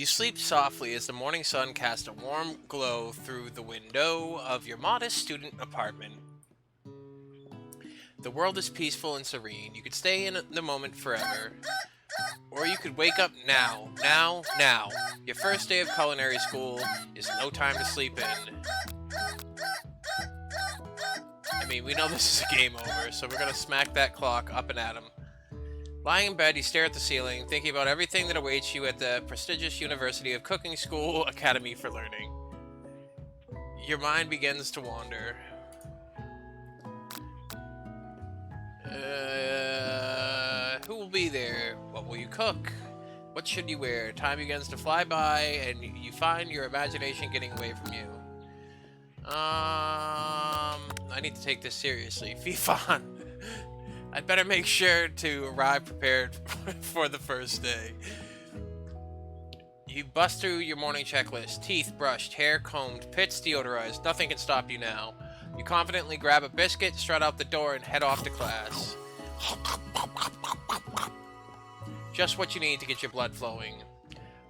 sleep softly as the morning sun casts a warm glow through the window of your modest student apartment. The world is peaceful and serene. You could stay in the moment forever, or you could wake up now, now, now. Your first day of culinary school is no time to sleep in. I mean, we know this is a game over, so we're gonna smack that clock up and at him. Lying in bed, you stare at the ceiling, thinking about everything that awaits you at the prestigious University of Cooking School Academy for Learning. Your mind begins to wander. Who will be there? What will you cook? What should you wear? Time begins to fly by, and you find your imagination getting away from you. I need to take this seriously. Fifan. I'd better make sure to arrive prepared for the first day. You bust through your morning checklist. Teeth brushed, hair combed, pits deodorized. Nothing can stop you now. You confidently grab a biscuit, strut out the door, and head off to class. Just what you need to get your blood flowing.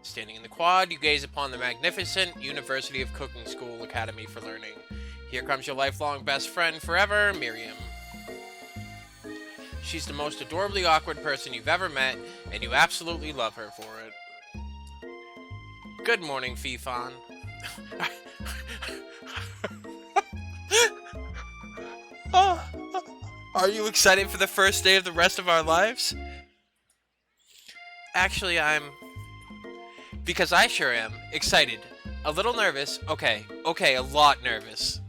Standing in the quad, you gaze upon the magnificent University of Cooking School Academy for Learning. Here comes your lifelong best friend forever, Miriam. She's the most adorably awkward person you've ever met, and you absolutely love her for it. Good morning, Fifan. Are you excited for the first day of the rest of our lives? Actually, because I sure am. Excited. A little nervous. Okay, a lot nervous.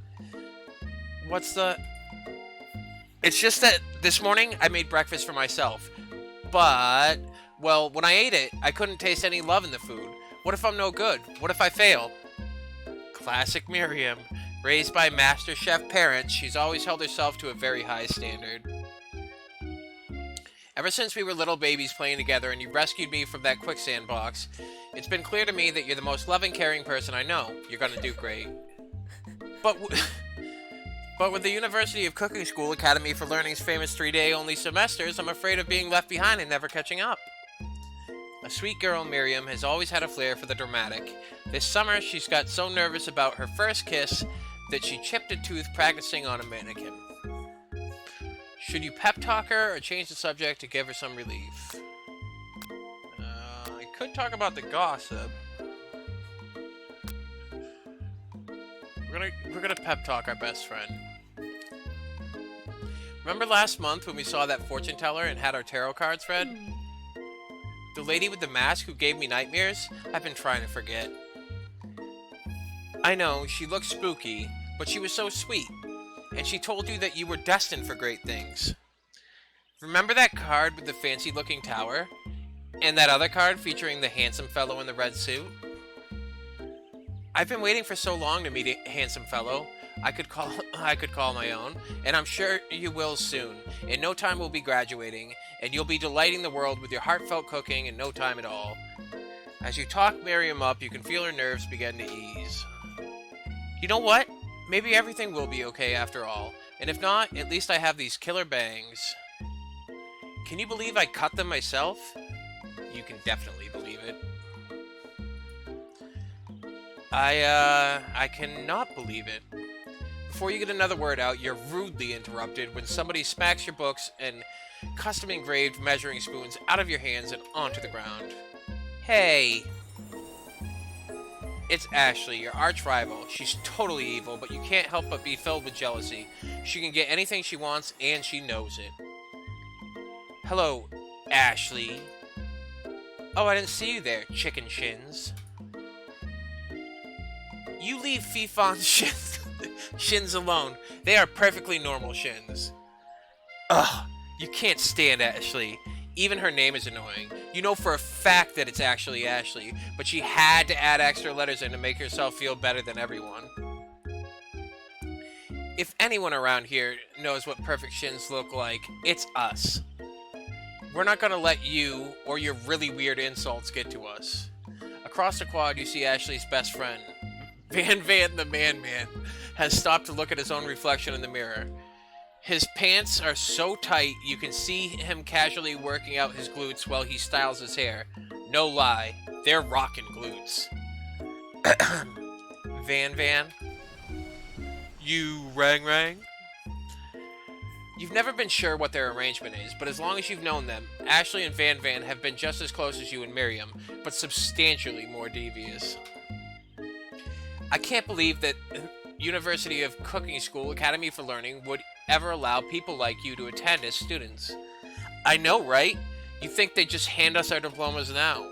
It's just that this morning I made breakfast for myself. But, well, when I ate it, I couldn't taste any love in the food. What if I'm no good? What if I fail? Classic Miriam. Raised by master chef parents, she's always held herself to a very high standard. Ever since we were little babies playing together and you rescued me from that quicksand box, it's been clear to me that you're the most loving, caring person I know. You're gonna do great. But with the University of Cooking School Academy for Learning's famous 3-day-only semesters, I'm afraid of being left behind and never catching up. A sweet girl, Miriam, has always had a flair for the dramatic. This summer, she's got so nervous about her first kiss that she chipped a tooth practicing on a mannequin. Should you pep talk her or change the subject to give her some relief? I could talk about the gossip. We're gonna pep talk our best friend. Remember last month when we saw that fortune teller and had our tarot cards read? The lady with the mask who gave me nightmares? I've been trying to forget. I know, she looked spooky, but she was so sweet. And she told you that you were destined for great things. Remember that card with the fancy-looking tower? And that other card featuring the handsome fellow in the red suit? I've been waiting for so long to meet a handsome fellow. I could call my own, and I'm sure you will soon. In no time we'll be graduating, and you'll be delighting the world with your heartfelt cooking in no time at all. As you talk Miriam up, you can feel her nerves begin to ease. You know what? Maybe everything will be okay after all. And if not, at least I have these killer bangs. Can you believe I cut them myself? You can definitely believe it. I cannot believe it. Before you get another word out, you're rudely interrupted when somebody smacks your books and custom-engraved measuring spoons out of your hands and onto the ground. Hey! It's Ashley, your arch-rival. She's totally evil, but you can't help but be filled with jealousy. She can get anything she wants, and she knows it. Hello, Ashley. Oh, I didn't see you there, chicken shins. You leave Fifan's shins alone. They are perfectly normal shins. Ugh, you can't stand Ashley. Even her name is annoying. You know for a fact that it's actually Ashley, but she had to add extra letters in to make herself feel better than everyone. If anyone around here knows what perfect shins look like, it's us. We're not gonna let you or your really weird insults get to us. Across the quad, you see Ashley's best friend. Van the Man has stopped to look at his own reflection in the mirror. His pants are so tight you can see him casually working out his glutes while he styles his hair. No lie, They're rockin' glutes. Van. You rang. You've never been sure what their arrangement is, but as long as you've known them, Ashley and Van have been just as close as you and Miriam, but substantially more devious. I can't believe that University of Cooking School Academy for Learning would ever allow people like you to attend as students. I know, right? You think they'd just hand us our diplomas now?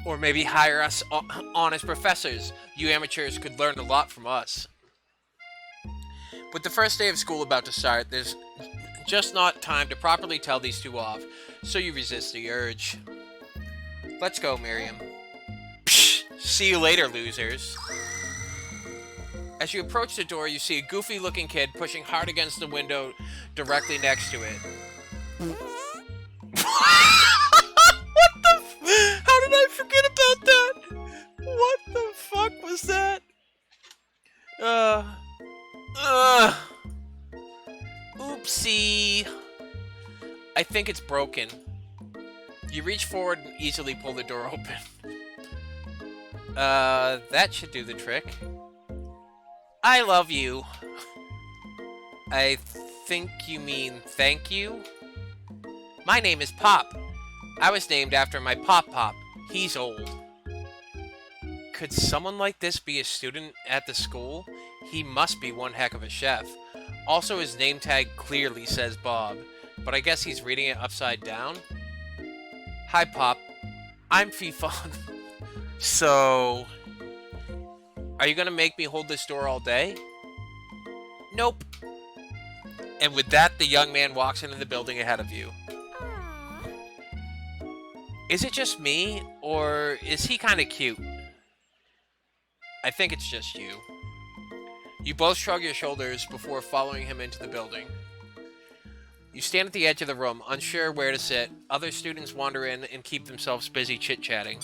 Or maybe hire us on as professors. You amateurs could learn a lot from us. With the first day of school about to start, there's just not time to properly tell these two off, so you resist the urge. Let's go, Miriam. Psh, see you later, losers. As you approach the door, you see a goofy-looking kid pushing hard against the window directly next to it. What the how did I forget about that? What the fuck was that? Oopsie. I think it's broken. You reach forward and easily pull the door open. That should do the trick. I love you. I think you mean thank you? My name is Pop. I was named after my Pop. He's old. Could someone like this be a student at the school? He must be one heck of a chef. Also, his name tag clearly says Bob, but I guess he's reading it upside down. Hi, Pop. I'm Fifon. So, are you gonna make me hold this door all day? Nope. And with that, the young man walks into the building ahead of you. Is it just me, or is he kind of cute? I think it's just you. You both shrug your shoulders before following him into the building. You stand at the edge of the room, unsure where to sit. Other students wander in and keep themselves busy chit-chatting.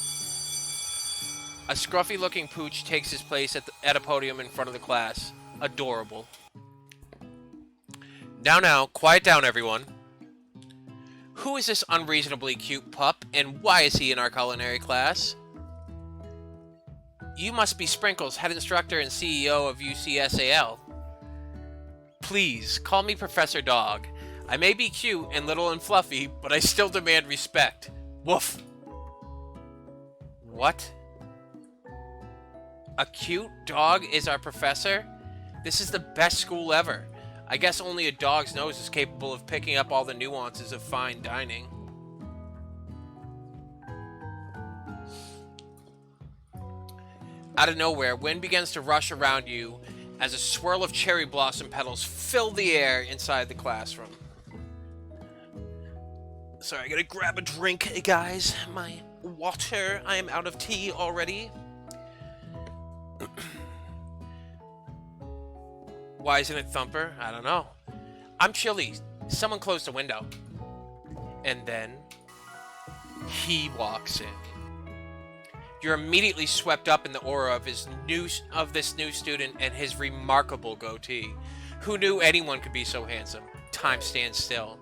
A scruffy-looking pooch takes his place at a podium in front of the class. Adorable. Now, quiet down, everyone. Who is this unreasonably cute pup, and why is he in our culinary class? You must be Sprinkles, head instructor and CEO of UCSAL. Please, call me Professor Dog. I may be cute and little and fluffy, but I still demand respect. Woof. What? A cute dog is our professor? This is the best school ever. I guess only a dog's nose is capable of picking up all the nuances of fine dining. Out of nowhere, wind begins to rush around you as a swirl of cherry blossom petals fill the air inside the classroom. Sorry, I gotta grab a drink, guys. My water. I am out of tea already. Why isn't it Thumper? I don't know. I'm chilly. Someone close the window. And then he walks in. You're immediately swept up in the aura of this new student and his remarkable goatee. Who knew anyone could be so handsome? Time stands still.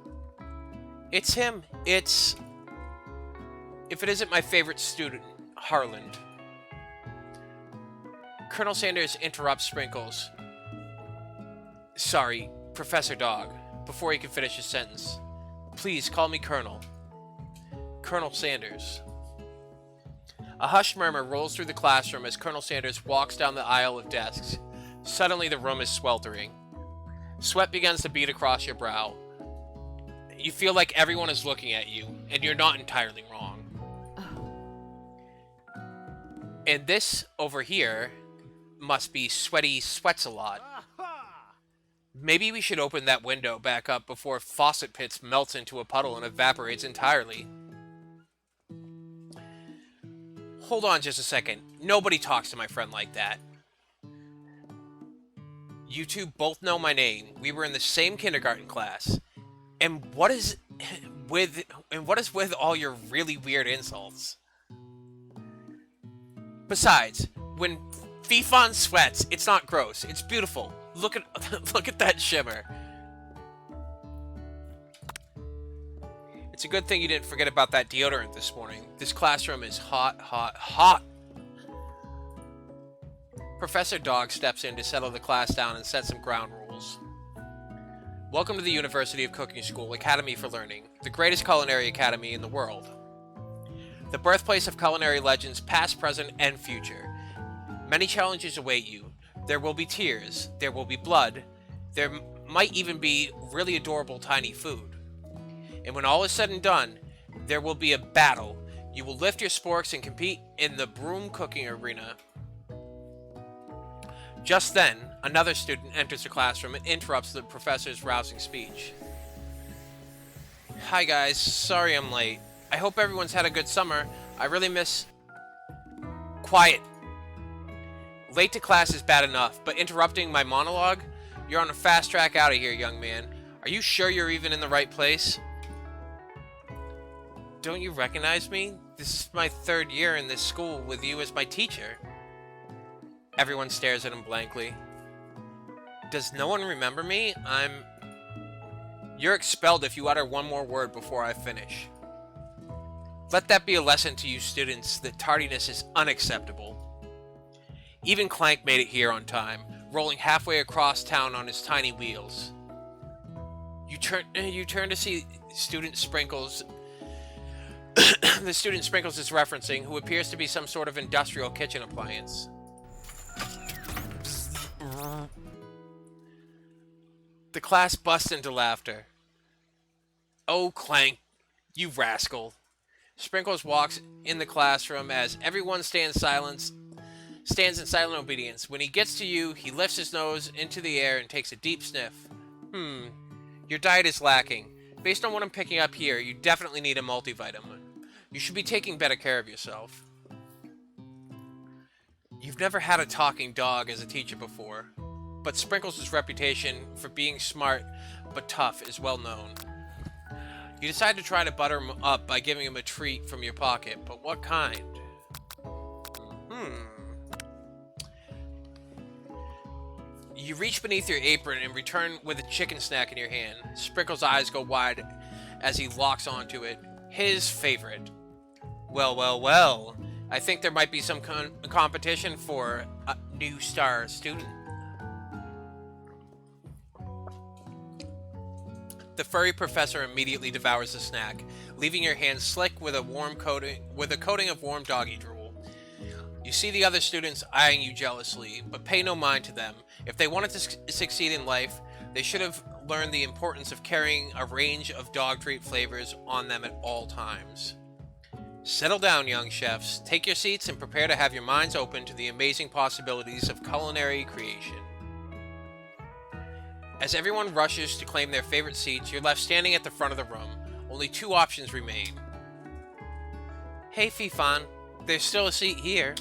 It's him. If it isn't my favorite student, Harland. Colonel Sanders interrupts Sprinkles. Sorry, Professor Dog, before he can finish his sentence. Please call me Colonel. Colonel Sanders. A hushed murmur rolls through the classroom as Colonel Sanders walks down the aisle of desks. Suddenly the room is sweltering. Sweat begins to bead across your brow. You feel like everyone is looking at you, and you're not entirely wrong. And this, over here, must be Sweaty Sweats-a-Lot. Maybe we should open that window back up before Faucet Pits melts into a puddle and evaporates entirely. Hold on just a second. Nobody talks to my friend like that. You two both know my name. We were in the same kindergarten class. And what is with all your really weird insults? Besides, when Fifon sweats, it's not gross. It's beautiful. Look at that shimmer. It's a good thing you didn't forget about that deodorant this morning. This classroom is hot, hot, hot. Professor Dog steps in to settle the class down and set some ground rules. Welcome to the University of Cooking School Academy for Learning, the greatest culinary academy in the world. The birthplace of culinary legends past, present, and future. Many challenges await you. There will be tears, there will be blood, there might even be really adorable tiny food. And when all is said and done, there will be a battle. You will lift your sporks and compete in the broom cooking arena. Just then, another student enters the classroom and interrupts the professor's rousing speech. Hi guys, sorry I'm late. I hope everyone's had a good summer. I really miss... Quiet. Late to class is bad enough, but interrupting my monologue? You're on a fast track out of here, young man. Are you sure you're even in the right place? Don't you recognize me? This is my 3rd year in this school with you as my teacher. Everyone stares at him blankly. Does no one remember me? You're expelled if you utter one more word before I finish. Let that be a lesson to you students that tardiness is unacceptable. Even Clank made it here on time, rolling halfway across town on his tiny wheels. You turn to see Student Sprinkles. The student Sprinkles is referencing, who appears to be some sort of industrial kitchen appliance. The class busts into laughter. Oh, Clank, you rascal. Sprinkles walks in the classroom as everyone stands in silent obedience. When he gets to you, he lifts his nose into the air and takes a deep sniff. Your diet is lacking. Based on what I'm picking up here, you definitely need a multivitamin. You should be taking better care of yourself. You've never had a talking dog as a teacher before, but Sprinkles' reputation for being smart but tough is well known. You decide to try to butter him up by giving him a treat from your pocket, but what kind? You reach beneath your apron and return with a chicken snack in your hand. Sprinkles' eyes go wide as he locks onto it. His favorite. Well, well, well. I think there might be some competition for a new star student. The furry professor immediately devours the snack, leaving your hands slick with a coating of warm doggy drool. You see the other students eyeing you jealously, but pay no mind to them. If they wanted to succeed in life, they should have learned the importance of carrying a range of dog treat flavors on them at all times. Settle down, young chefs. Take your seats and prepare to have your minds open to the amazing possibilities of culinary creation. As everyone rushes to claim their favorite seats, you're left standing at the front of the room. Only 2 options remain. Hey, Fifan, there's still a seat here.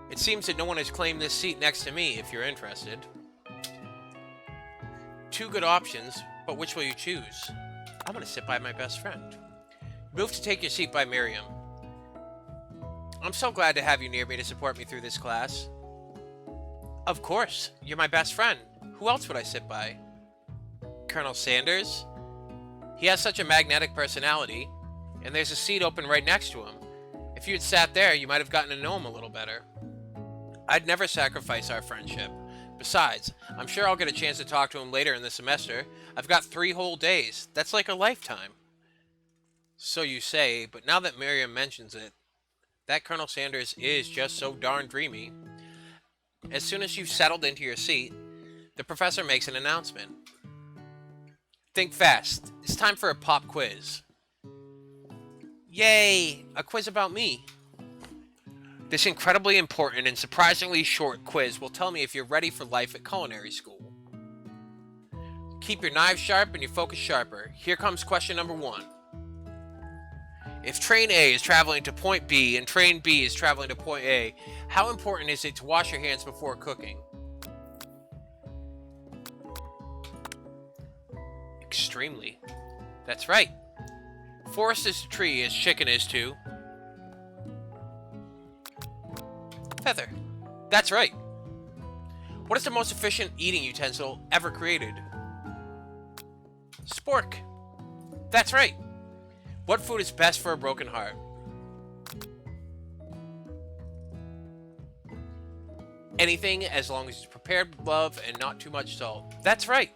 It seems that no one has claimed this seat next to me, if you're interested. 2 good options, but which will you choose? I'm going to sit by my best friend. Move to take your seat by Miriam. I'm so glad to have you near me to support me through this class. Of course, you're my best friend. Who else would I sit by? Colonel Sanders? He has such a magnetic personality, and there's a seat open right next to him. If you had sat there, you might have gotten to know him a little better. I'd never sacrifice our friendship. Besides, I'm sure I'll get a chance to talk to him later in the semester. I've got 3 whole days. That's like a lifetime. So you say, but now that Miriam mentions it, that Colonel Sanders is just so darn dreamy. As soon as you've settled into your seat, the professor makes an announcement. Think fast. It's time for a pop quiz. Yay! A quiz about me. This incredibly important and surprisingly short quiz will tell me if you're ready for life at culinary school. Keep your knives sharp and your focus sharper. Here comes question number 1. If train A is traveling to point B and train B is traveling to point A, how important is it to wash your hands before cooking? Extremely. That's right. Forest is to tree as chicken is to feather. That's right. What is the most efficient eating utensil ever created? Spork. That's right. What food is best for a broken heart? Anything as long as it's prepared with love and not too much salt. That's right.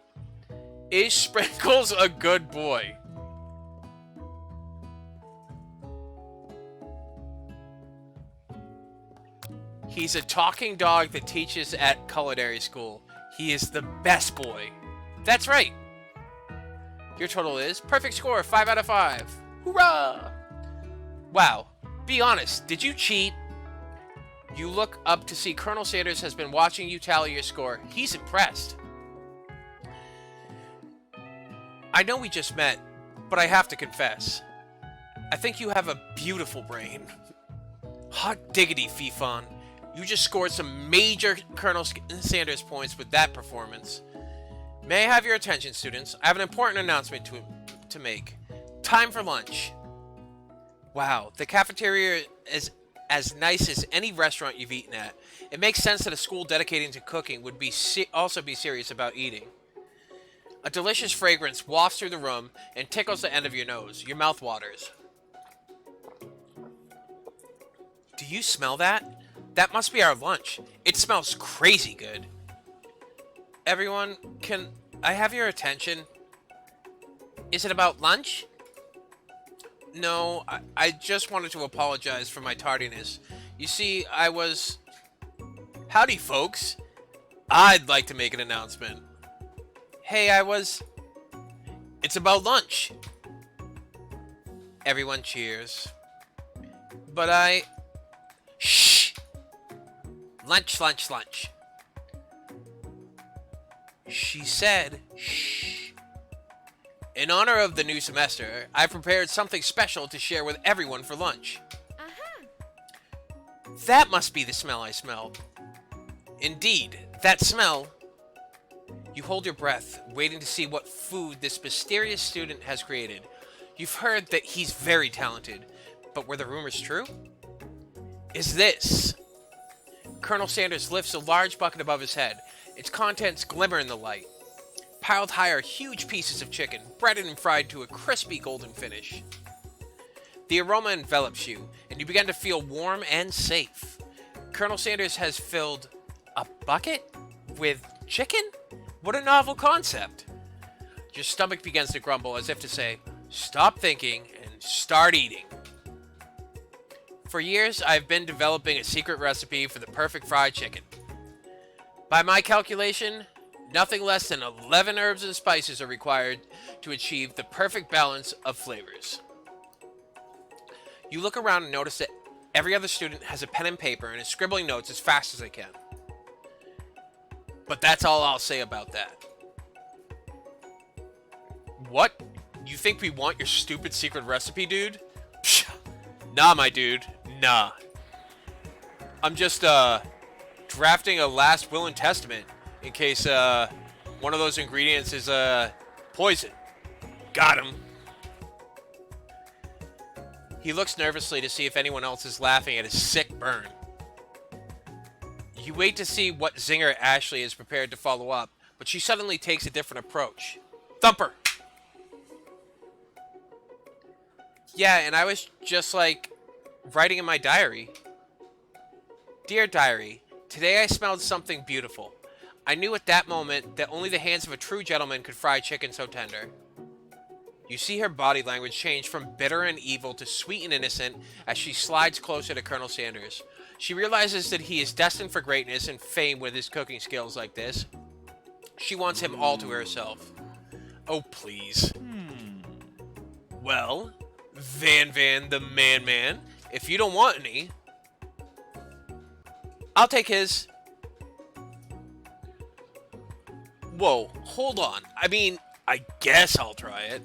Is Sprinkles a good boy? He's a talking dog that teaches at culinary school. He is the best boy. That's right. Your total is perfect score, 5 out of 5. Hoorah! Wow. Be honest, did you cheat? You look up to see Colonel Sanders has been watching you tally your score. He's impressed. I know we just met, but I have to confess. I think you have a beautiful brain. Hot diggity, Fifon. You just scored some major Colonel Sanders points with that performance. May I have your attention, students? I have an important announcement to make. Time for lunch. Wow, the cafeteria is as nice as any restaurant you've eaten at. It makes sense that a school dedicated to cooking would also be serious about eating. A delicious fragrance wafts through the room and tickles the end of your nose. Your mouth waters. Do you smell that? That must be our lunch. It smells crazy good. Everyone, can I have your attention? Is it about lunch? No, I just wanted to apologize for my tardiness. You see, Howdy, folks. I'd like to make an announcement. Hey, It's about lunch. Everyone cheers. But Shh! Lunch, lunch, lunch. She said, shh. In honor of the new semester, I prepared something special to share with everyone for lunch. That must be the smell I smelled. Indeed, that smell. You hold your breath, waiting to see what food this mysterious student has created. You've heard that he's very talented, but were the rumors true? Is this? Colonel Sanders lifts a large bucket above his head. Its contents glimmer in the light. Piled high are huge pieces of chicken, breaded and fried to a crispy golden finish. The aroma envelops you, and you begin to feel warm and safe. Colonel Sanders has filled a bucket with chicken? What a novel concept. Your stomach begins to grumble as if to say, stop thinking and start eating. For years, I've been developing a secret recipe for the perfect fried chicken. By my calculation, nothing less than 11 herbs and spices are required to achieve the perfect balance of flavors. You look around and notice that every other student has a pen and paper and is scribbling notes as fast as they can. But that's all I'll say about that. What? You think we want your stupid secret recipe, dude? Psh, nah, my dude. Nah. I'm just, drafting a last will and testament in case, one of those ingredients is, poison. Got him. He looks nervously to see if anyone else is laughing at his sick burn. You wait to see what zinger Ashley is prepared to follow up, but she suddenly takes a different approach. Thumper! Yeah, and I was just, writing in my diary. Dear diary, today I smelled something beautiful. I knew at that moment that only the hands of a true gentleman could fry chicken so tender. You see her body language change from bitter and evil to sweet and innocent as she slides closer to Colonel Sanders. She realizes that he is destined for greatness and fame with his cooking skills like this. She wants him all to herself. Oh, please. Well, Van the Man, if you don't want any, I'll take his. Whoa, hold on. I guess I'll try it.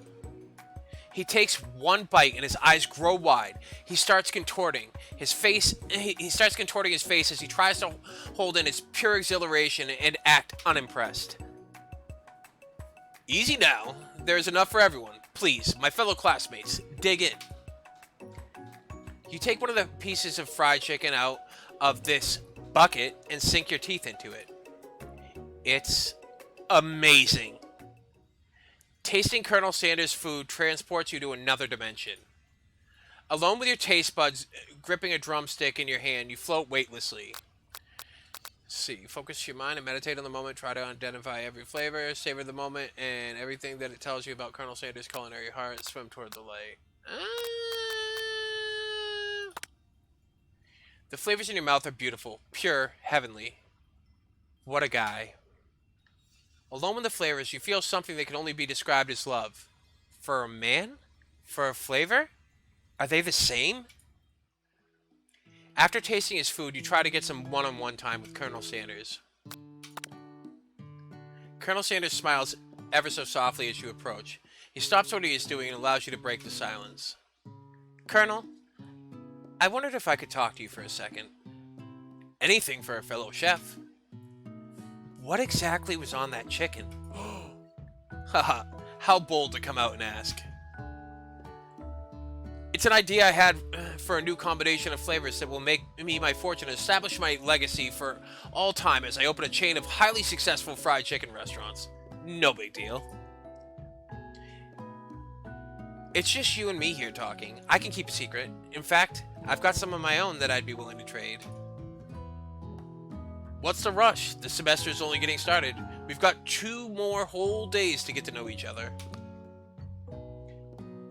He takes one bite and his eyes grow wide. He starts contorting his face. He starts contorting his face as he tries to hold in his pure exhilaration and act unimpressed. Easy now. There's enough for everyone. Please, my fellow classmates, dig in. You take one of the pieces of fried chicken out of this bucket and sink your teeth into it. It's amazing. Tasting Colonel Sanders' food transports you to another dimension. Alone with your taste buds gripping a drumstick in your hand, you float weightlessly. See, focus your mind and meditate on the moment. Try to identify every flavor, savor the moment, and everything that it tells you about Colonel Sanders' culinary heart. Swim toward the light. The flavors in your mouth are beautiful, pure, heavenly. What a guy. Alone with the flavors, you feel something that can only be described as love. For a man? For a flavor? Are they the same? After tasting his food, you try to get some one-on-one time with Colonel Sanders. Colonel Sanders smiles ever so softly as you approach. He stops what he is doing and allows you to break the silence. Colonel, I wondered if I could talk to you for a second. Anything for a fellow chef. What exactly was on that chicken? Haha, how bold to come out and ask. It's an idea I had for a new combination of flavors that will make me my fortune and establish my legacy for all time as I open a chain of highly successful fried chicken restaurants. No big deal. It's just you and me here talking. I can keep a secret. In fact, I've got some of my own that I'd be willing to trade. What's the rush? The semester's only getting started. We've got 2 more whole days to get to know each other.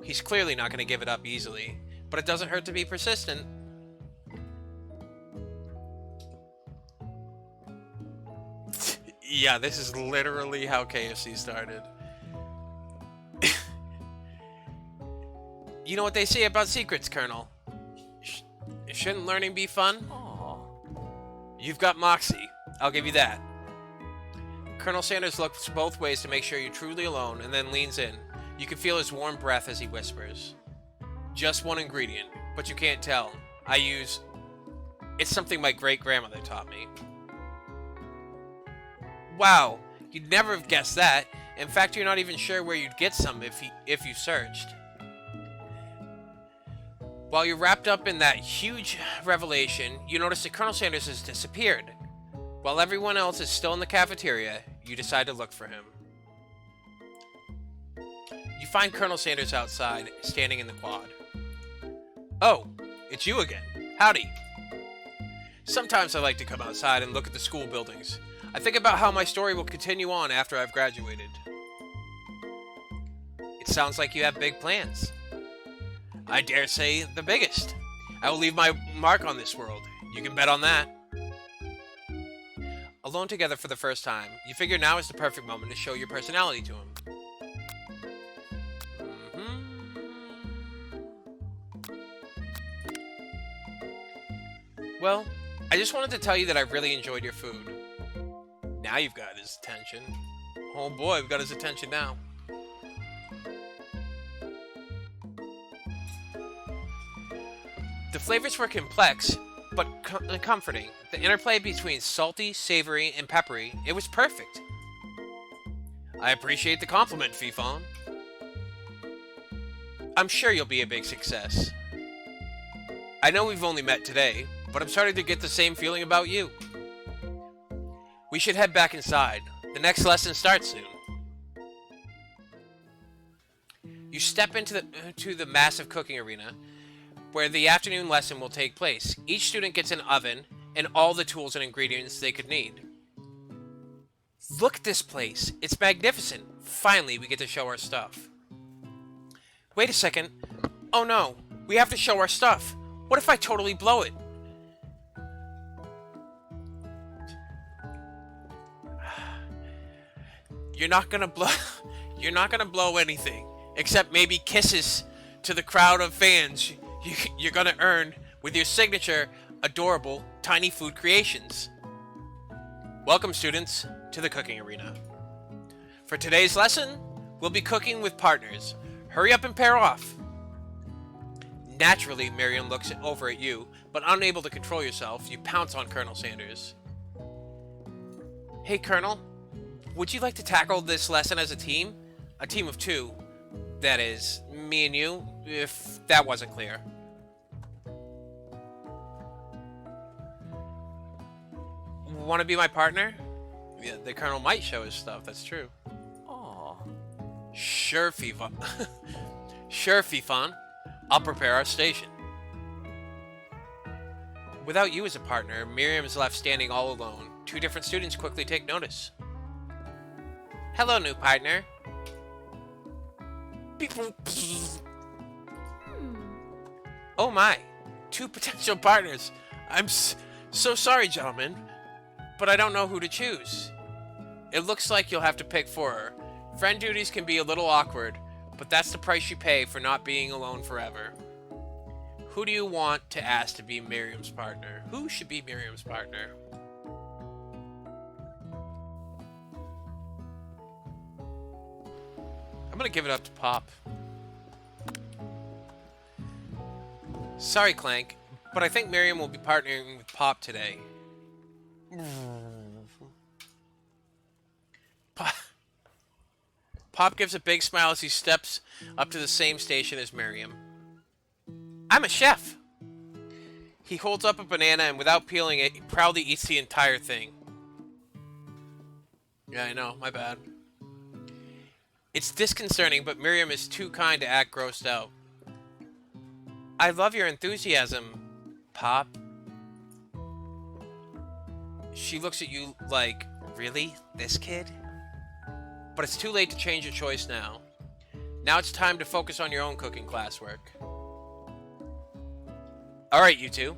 He's clearly not going to give it up easily, but it doesn't hurt to be persistent. Yeah, this is literally how KFC started. You know what they say about secrets, Colonel? Shouldn't learning be fun? Aww. You've got moxie. I'll give you that. Colonel Sanders looks both ways to make sure you're truly alone, and then leans in. You can feel his warm breath as he whispers. Just one ingredient, but you can't tell. It's something my great-grandmother taught me. Wow, you'd never have guessed that. In fact, you're not even sure where you'd get some if you searched. While you're wrapped up in that huge revelation, you notice that Colonel Sanders has disappeared. While everyone else is still in the cafeteria, you decide to look for him. You find Colonel Sanders outside, standing in the quad. Oh, it's you again. Howdy. Sometimes I like to come outside and look at the school buildings. I think about how my story will continue on after I've graduated. It sounds like you have big plans. I dare say the biggest. I will leave my mark on this world. You can bet on that. Alone together for the first time, you figure now is the perfect moment to show your personality to him. Well, I just wanted to tell you that I really enjoyed your food. Now you've got his attention. Oh boy, we've got his attention now. The flavors were complex, but comforting. The interplay between salty, savory, and peppery, it was perfect. I appreciate the compliment, Fifon. I'm sure you'll be a big success. I know we've only met today, but I'm starting to get the same feeling about you. We should head back inside. The next lesson starts soon. You step into the massive cooking arena, where the afternoon lesson will take place. Each student gets an oven and all the tools and ingredients they could need. Look at this place. It's magnificent. Finally, we get to show our stuff. Wait a second. Oh no, we have to show our stuff. What if I totally blow it? You're not gonna blow anything, except maybe kisses to the crowd of fans you're gonna earn with your signature, adorable, tiny food creations. Welcome, students, to the cooking arena. For today's lesson, we'll be cooking with partners. Hurry up and pair off. Naturally, Miriam looks over at you, but unable to control yourself, you pounce on Colonel Sanders. Hey, Colonel, would you like to tackle this lesson as a team? A team of 2. That is, me and you, if that wasn't clear. Want to be my partner? Yeah, the Colonel might show his stuff, that's true. Aww. Sure, Fifon. Sure, Fifon. I'll prepare our station. Without you as a partner, Miriam is left standing all alone. Two different students quickly take notice. Hello, new partner. Oh my, two potential partners. I'm so sorry, gentlemen, but I don't know who to choose. It looks like you'll have to pick for her. Friend duties can be a little awkward, but that's the price you pay for not being alone forever. Who do you want to ask to be Miriam's partner? Who should be Miriam's partner? I'm gonna give it up to Pop. Sorry, Clank, but I think Miriam will be partnering with Pop today. Pop gives a big smile as he steps up to the same station as Miriam. I'm a chef! He holds up a banana and without peeling it, he proudly eats the entire thing. Yeah, I know, my bad. It's disconcerting, but Miriam is too kind to act grossed out. I love your enthusiasm, Pop. She looks at you like, really? This kid? But it's too late to change your choice now. Now it's time to focus on your own cooking classwork. Alright, you two.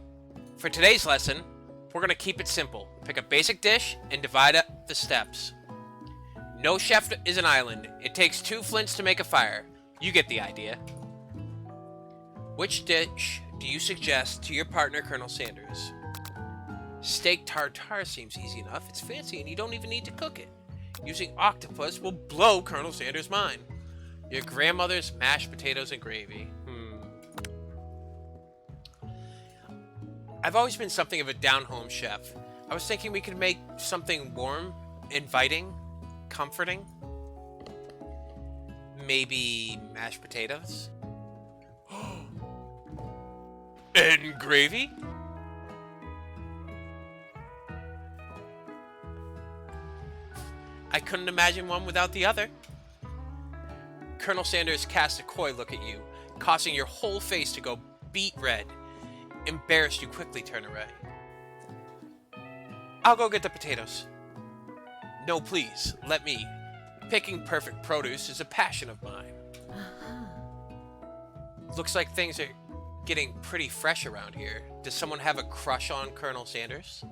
For today's lesson, we're going to keep it simple. Pick a basic dish and divide up the steps. No chef is an island. It takes 2 flints to make a fire. You get the idea. Which dish do you suggest to your partner, Colonel Sanders? Steak tartare seems easy enough. It's fancy and you don't even need to cook it. Using octopus will blow Colonel Sanders' mind. Your grandmother's mashed potatoes and gravy. I've always been something of a down-home chef. I was thinking we could make something warm, inviting, comforting. Maybe mashed potatoes? And gravy? I couldn't imagine one without the other. Colonel Sanders casts a coy look at you, causing your whole face to go beet red. Embarrassed, you quickly turn away. I'll go get the potatoes. No, please, let me. Picking perfect produce is a passion of mine. Looks like things are getting pretty fresh around here. Does someone have a crush on Colonel Sanders?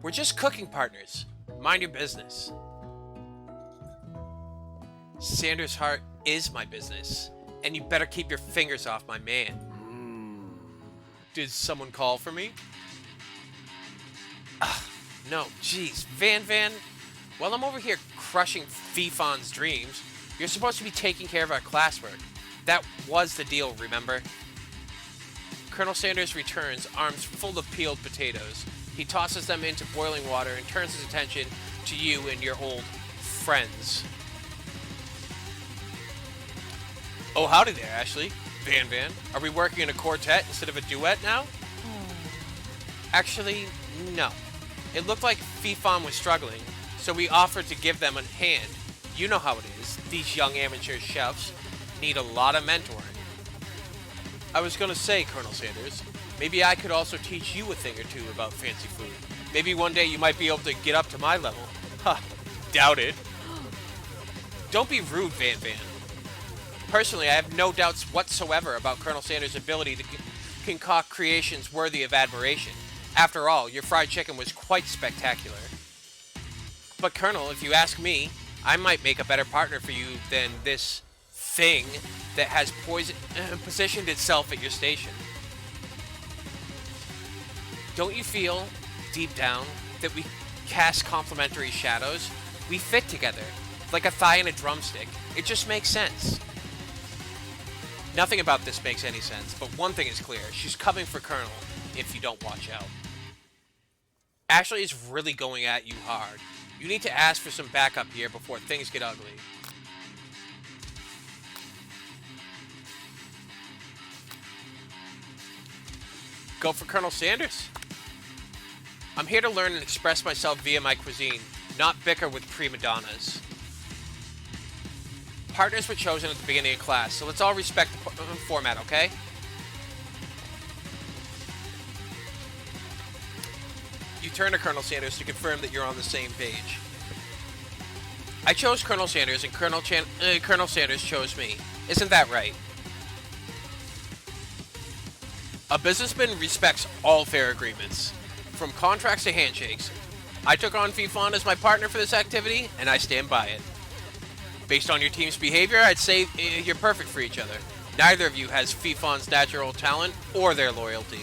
We're just cooking partners. Mind your business. Sanders' heart is my business, and you better keep your fingers off my man. Did someone call for me? No, jeez. Van, while I'm over here crushing Fifon's dreams, you're supposed to be taking care of our classwork. That was the deal, remember? Colonel Sanders returns, arms full of peeled potatoes. He tosses them into boiling water and turns his attention to you and your old friends. Oh, howdy there, Ashley. Van. Are we working in a quartet instead of a duet now? Actually, no. It looked like Fifon was struggling, so we offered to give them a hand. You know how it is. These young amateur chefs need a lot of mentoring. I was gonna say, Colonel Sanders, maybe I could also teach you a thing or two about fancy food. Maybe one day you might be able to get up to my level. Doubt it. Don't be rude, Van. Personally, I have no doubts whatsoever about Colonel Sanders' ability to concoct creations worthy of admiration. After all, your fried chicken was quite spectacular. But Colonel, if you ask me, I might make a better partner for you than this thing that has positioned itself at your station. Don't you feel, deep down, that we cast complementary shadows? We fit together, like a thigh and a drumstick. It just makes sense. Nothing about this makes any sense, but one thing is clear. She's coming for Colonel if you don't watch out. Ashley is really going at you hard. You need to ask for some backup here before things get ugly. Go for Colonel Sanders. I'm here to learn and express myself via my cuisine, not bicker with prima donnas. Partners were chosen at the beginning of class, so let's all respect the format, okay? You turn to Colonel Sanders to confirm that you're on the same page. I chose Colonel Sanders, and Colonel Sanders chose me. Isn't that right? A businessman respects all fair agreements, from contracts to handshakes. I took on Fifon as my partner for this activity, and I stand by it. Based on your team's behavior, I'd say you're perfect for each other. Neither of you has Fifon's natural talent or their loyalty.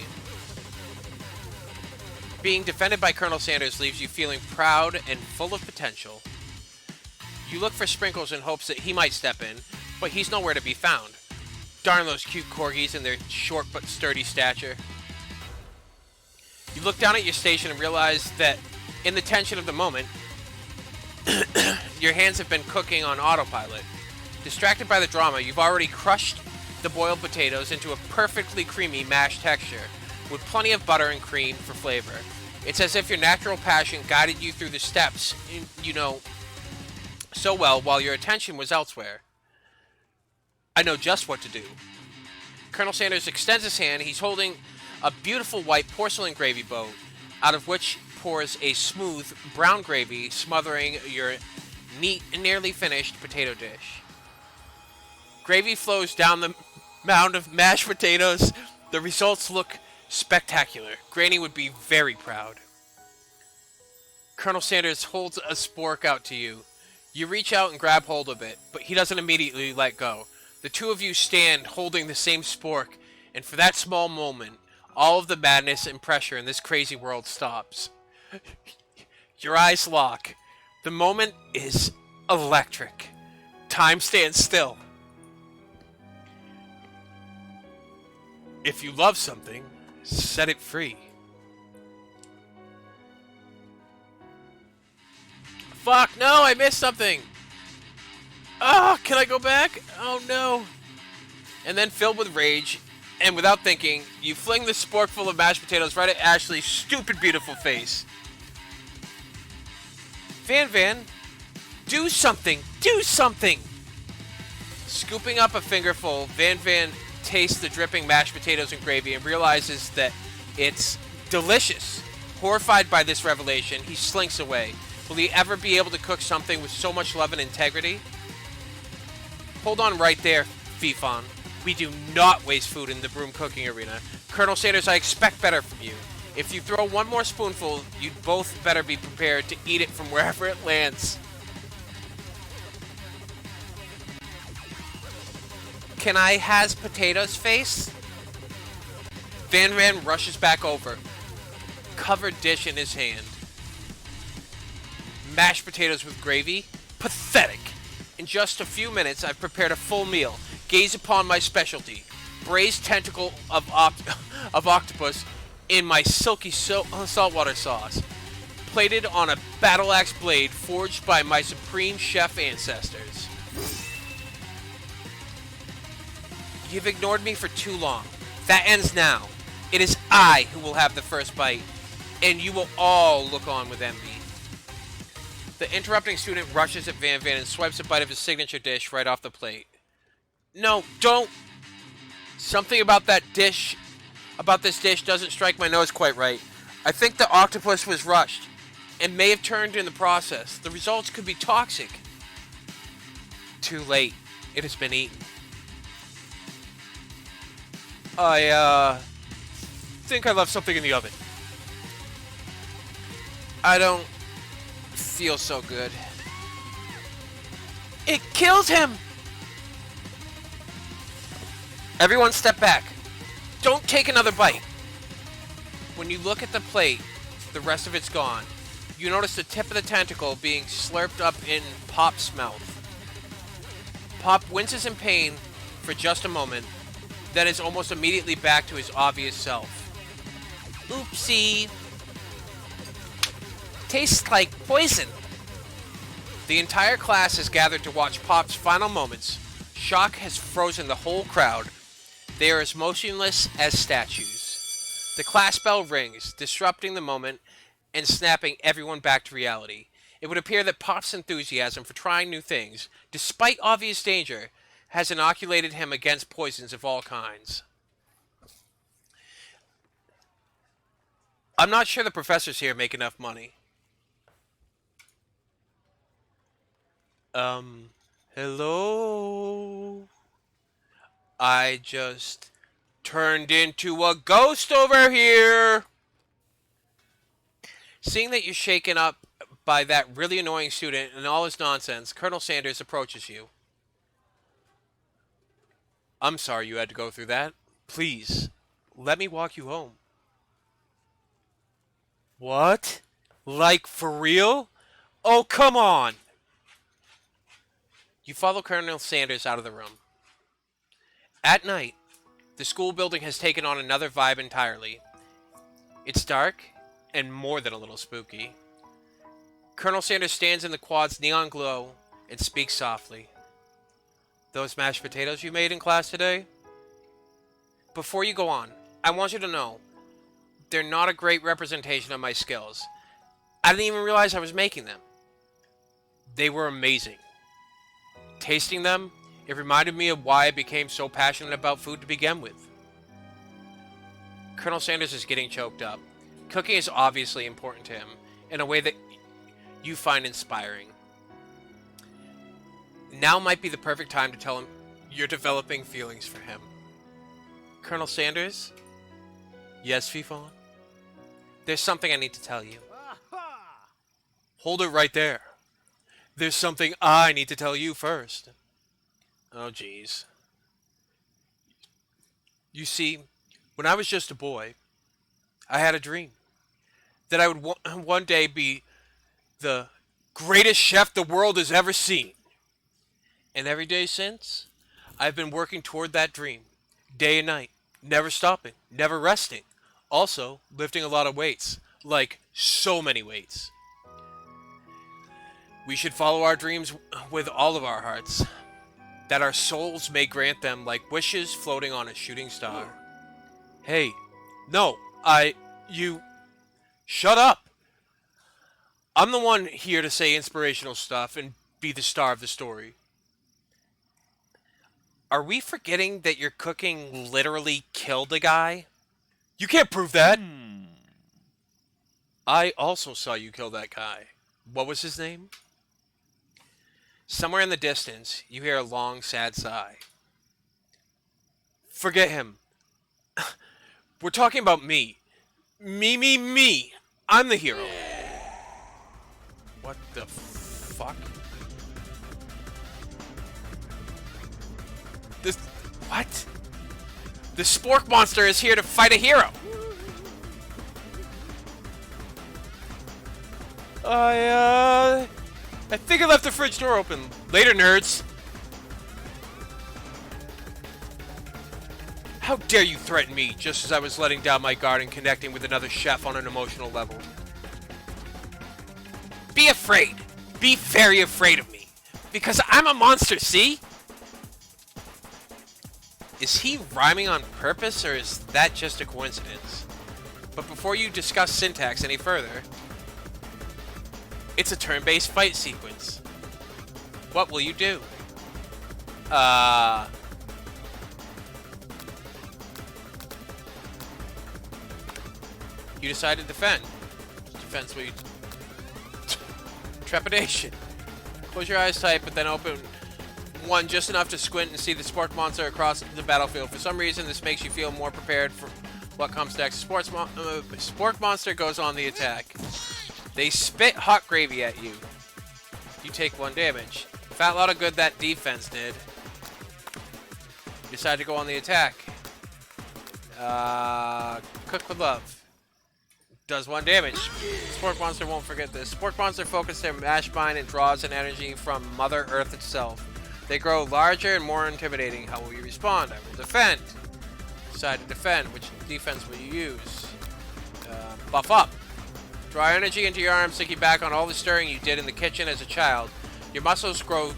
Being defended by Colonel Sanders leaves you feeling proud and full of potential. You look for Sprinkles in hopes that he might step in, but he's nowhere to be found. Darn those cute corgis and their short but sturdy stature. You look down at your station and realize that, in the tension of the moment, your hands have been cooking on autopilot. Distracted by the drama, you've already crushed the boiled potatoes into a perfectly creamy mashed texture, with plenty of butter and cream for flavor. It's as if your natural passion guided you through the steps, so well while your attention was elsewhere. I know just what to do. Colonel Sanders extends his hand. He's holding a beautiful white porcelain gravy boat, out of which pours a smooth brown gravy, smothering your neat, nearly finished potato dish. Gravy flows down the mound of mashed potatoes. The results look spectacular. Granny would be very proud. Colonel Sanders holds a spork out to you. You reach out and grab hold of it, but he doesn't immediately let go. The two of you stand holding the same spork, and for that small moment, all of the madness and pressure in this crazy world stops. Your eyes lock. The moment is electric. Time stands still. If you love something, set it free. Fuck, no, I missed something. Oh, can I go back? Oh no. And then, filled with rage, and without thinking, you fling the spork full of mashed potatoes right at Ashley's stupid beautiful face. Van, do something! Do something! Scooping up a fingerful, Van tastes the dripping mashed potatoes and gravy and realizes that it's delicious. Horrified by this revelation, he slinks away. Will he ever be able to cook something with so much love and integrity? Hold on right there, Fifon. We do not waste food in the broom cooking arena. Colonel Sanders, I expect better from you. If you throw one more spoonful, you'd both better be prepared to eat it from wherever it lands. Can I has potatoes face? Van rushes back over, covered dish in his hand. Mashed potatoes with gravy? Pathetic! In just a few minutes, I've prepared a full meal. Gaze upon my specialty. Braised tentacle of octopus in my silky saltwater sauce. Plated on a battle axe blade forged by my supreme chef ancestors. You've ignored me for too long. That ends now. It is I who will have the first bite, and you will all look on with envy. The interrupting student rushes at Van and swipes a bite of his signature dish right off the plate. No, don't! Something about this dish doesn't strike my nose quite right. I think the octopus was rushed, and may have turned in the process. The results could be toxic. Too late. It has been eaten. I think I left something in the oven. I don't feel so good. It kills him! Everyone step back. Don't take another bite. When you look at the plate, the rest of it's gone. You notice the tip of the tentacle being slurped up in Pop's mouth. Pop winces in pain for just a moment, then is almost immediately back to his obvious self. Oopsie. Tastes like poison. The entire class has gathered to watch Pop's final moments. Shock has frozen the whole crowd. They are as motionless as statues. The class bell rings, disrupting the moment and snapping everyone back to reality. It would appear that Pop's enthusiasm for trying new things, despite obvious danger, has inoculated him against poisons of all kinds. I'm not sure the professors here make enough money. Hello? I just turned into a ghost over here! Seeing that you're shaken up by that really annoying student and all his nonsense, Colonel Sanders approaches you. I'm sorry you had to go through that. Please, let me walk you home. What? Like, for real? Oh, come on! You follow Colonel Sanders out of the room. At night, the school building has taken on another vibe entirely. It's dark and more than a little spooky. Colonel Sanders stands in the quad's neon glow and speaks softly. Those mashed potatoes you made in class today? Before you go on, I want you to know, they're not a great representation of my skills. I didn't even realize I was making them. They were amazing. Tasting them, it reminded me of why I became so passionate about food to begin with. Colonel Sanders is getting choked up. Cooking is obviously important to him, in a way that you find inspiring. Now might be the perfect time to tell him you're developing feelings for him. Colonel Sanders? Yes, Fifon? There's something I need to tell you. Hold it right there. There's something I need to tell you first. Oh, jeez. You see, when I was just a boy, I had a dream that I would one day be the greatest chef the world has ever seen. And every day since, I've been working toward that dream, day and night, never stopping, never resting. Also, lifting a lot of weights, like so many weights. We should follow our dreams with all of our hearts, that our souls may grant them like wishes floating on a shooting star. Hey, no, you, shut up! I'm the one here to say inspirational stuff and be the star of the story. Are we forgetting that your cooking literally killed a guy? You can't prove that! I also saw you kill that guy. What was his name? Somewhere in the distance, you hear a long, sad sigh. Forget him. We're talking about me. Me. I'm the hero. What the fuck? What? The spork monster is here to fight a hero. I think I left the fridge door open. Later, nerds. How dare you threaten me just as I was letting down my guard and connecting with another chef on an emotional level? Be afraid. Be very afraid of me. Because I'm a monster, see? Is he rhyming on purpose, or is that just a coincidence? But before you discuss syntax any further, it's a turn-based fight sequence. What will you do? You decide to defend. Defense with trepidation. Close your eyes tight, but then open one just enough to squint and see the spork monster across the battlefield. For some reason, this makes you feel more prepared for what comes next. Spork monster goes on the attack. They spit hot gravy at you. You take 1 damage. Fat lot of good that defense did. You decide to go on the attack. Cook with love. Does 1 damage. Spork monster won't forget this. Spork monster focuses their mash mine and draws an energy from Mother Earth itself. They grow larger and more intimidating. How will you respond? I will defend. Decide to defend. Which defense will you use? Buff up. Draw energy into your arms, thinking back on all the stirring you did in the kitchen as a child. Your muscles go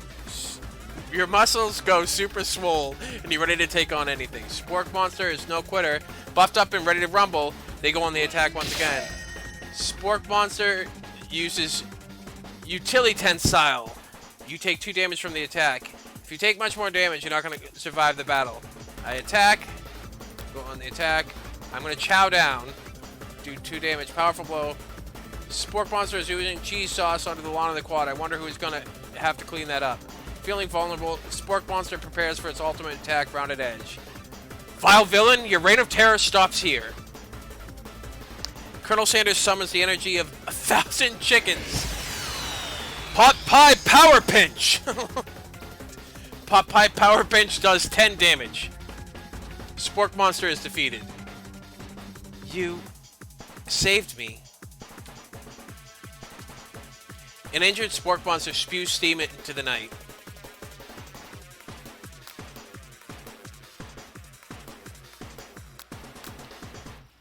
super swole, and you're ready to take on anything. Spork monster is no quitter. Buffed up and ready to rumble. They go on the attack once again. Spork monster uses Utilitensile. You take 2 damage from the attack. If you take much more damage, you're not going to survive the battle. I attack. Go on the attack. I'm going to chow down. Do 2 damage. Powerful blow. Spork Monster is using cheese sauce onto the lawn of the quad. I wonder who's going to have to clean that up. Feeling vulnerable, Spork Monster prepares for its ultimate attack, Rounded Edge. Vile villain, your reign of terror stops here. Colonel Sanders summons the energy of 1,000 chickens. Pot Pie Power Pinch! Pot Pie Power Pinch does 10 damage. Spork Monster is defeated. You saved me. An injured Spork Monster spews steam into the night.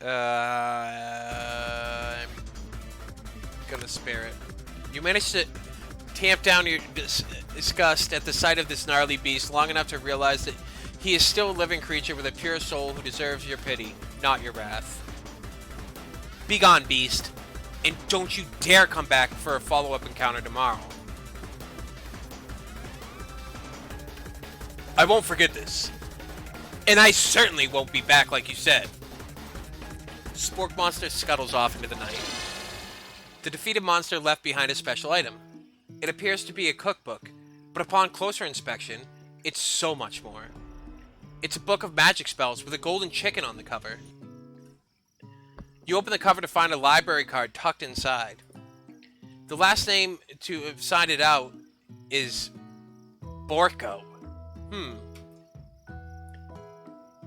I'm gonna spare it. You managed to tamp down your disgust at the sight of this gnarly beast long enough to realize that he is still a living creature with a pure soul who deserves your pity, not your wrath. Be gone, beast. And don't you dare come back for a follow-up encounter tomorrow. I won't forget this. And I certainly won't be back like you said. Spork Monster scuttles off into the night. The defeated monster left behind a special item. It appears to be a cookbook, but upon closer inspection, it's so much more. It's a book of magic spells with a golden chicken on the cover. You open the cover to find a library card tucked inside. The last name to have signed it out is Borko.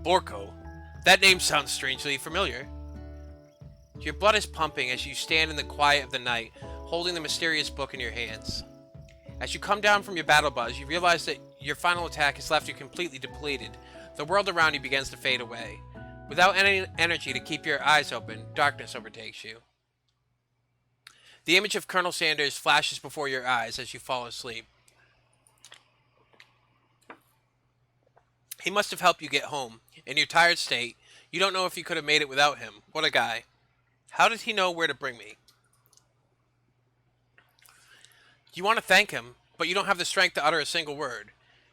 Borko. That name sounds strangely familiar. Your blood is pumping as you stand in the quiet of the night, holding the mysterious book in your hands. As you come down from your battle buzz, you realize that your final attack has left you completely depleted. The world around you begins to fade away. Without any energy to keep your eyes open, darkness overtakes you. The image of Colonel Sanders flashes before your eyes as you fall asleep. He must have helped you get home. In your tired state, you don't know if you could have made it without him. What a guy. How did he know where to bring me? You want to thank him, but you don't have the strength to utter a single word.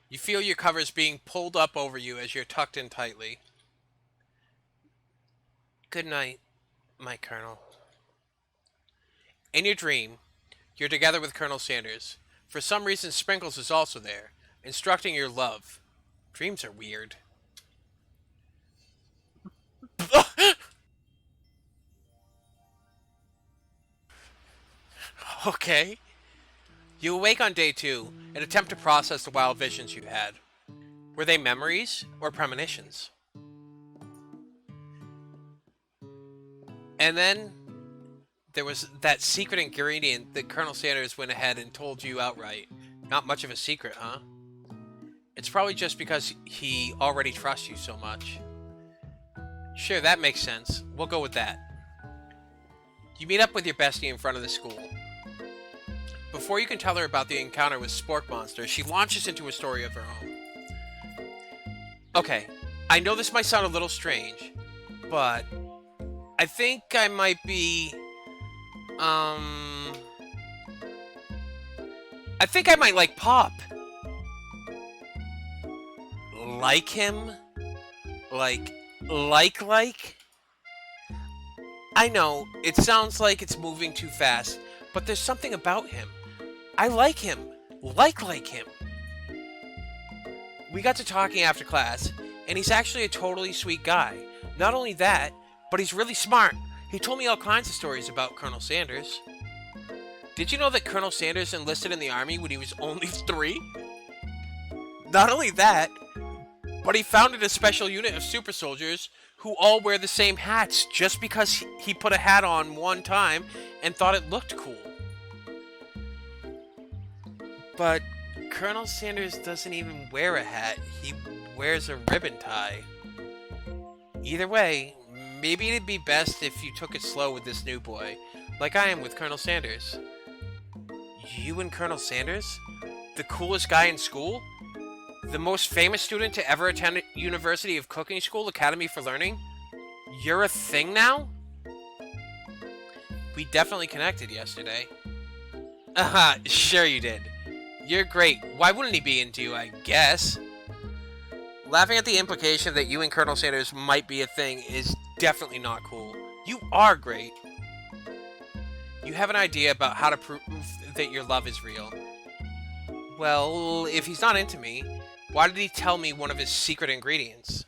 You feel your covers being pulled up over you as you're tucked in tightly. Good night, my Colonel. In your dream, you're together with Colonel Sanders. For some reason, Sprinkles is also there, instructing your love. Dreams are weird. Okay. You awake on day 2 and attempt to process the wild visions you had. Were they memories or premonitions? And then there was that secret ingredient that Colonel Sanders went ahead and told you outright. Not much of a secret, huh? It's probably just because he already trusts you so much. Sure, that makes sense. We'll go with that. You meet up with your bestie in front of the school. Before you can tell her about the encounter with Spork Monster, she launches into a story of her own. Okay, I know this might sound a little strange, but I think I might be, I think I might like Pop. Like him? Like? I know, it sounds like it's moving too fast, but there's something about him. I like him. Like him. We got to talking after class, and he's actually a totally sweet guy. Not only that, but he's really smart. He told me all kinds of stories about Colonel Sanders. Did you know that Colonel Sanders enlisted in the army when he was only 3? Not only that, but he founded a special unit of super soldiers who all wear the same hats just because he put a hat on one time and thought it looked cool. But Colonel Sanders doesn't even wear a hat. He wears a ribbon tie. Either way, maybe it'd be best if you took it slow with this new boy, like I am with Colonel Sanders. You and Colonel Sanders? The coolest guy in school? The most famous student to ever attend University of Cooking School Academy for Learning? You're a thing now? We definitely connected yesterday. Sure you did. You're great. Why wouldn't he be into you, I guess? Laughing at the implication that you and Colonel Sanders might be a thing is definitely not cool. You are great. You have an idea about how to prove that your love is real. Well, if he's not into me, why did he tell me one of his secret ingredients?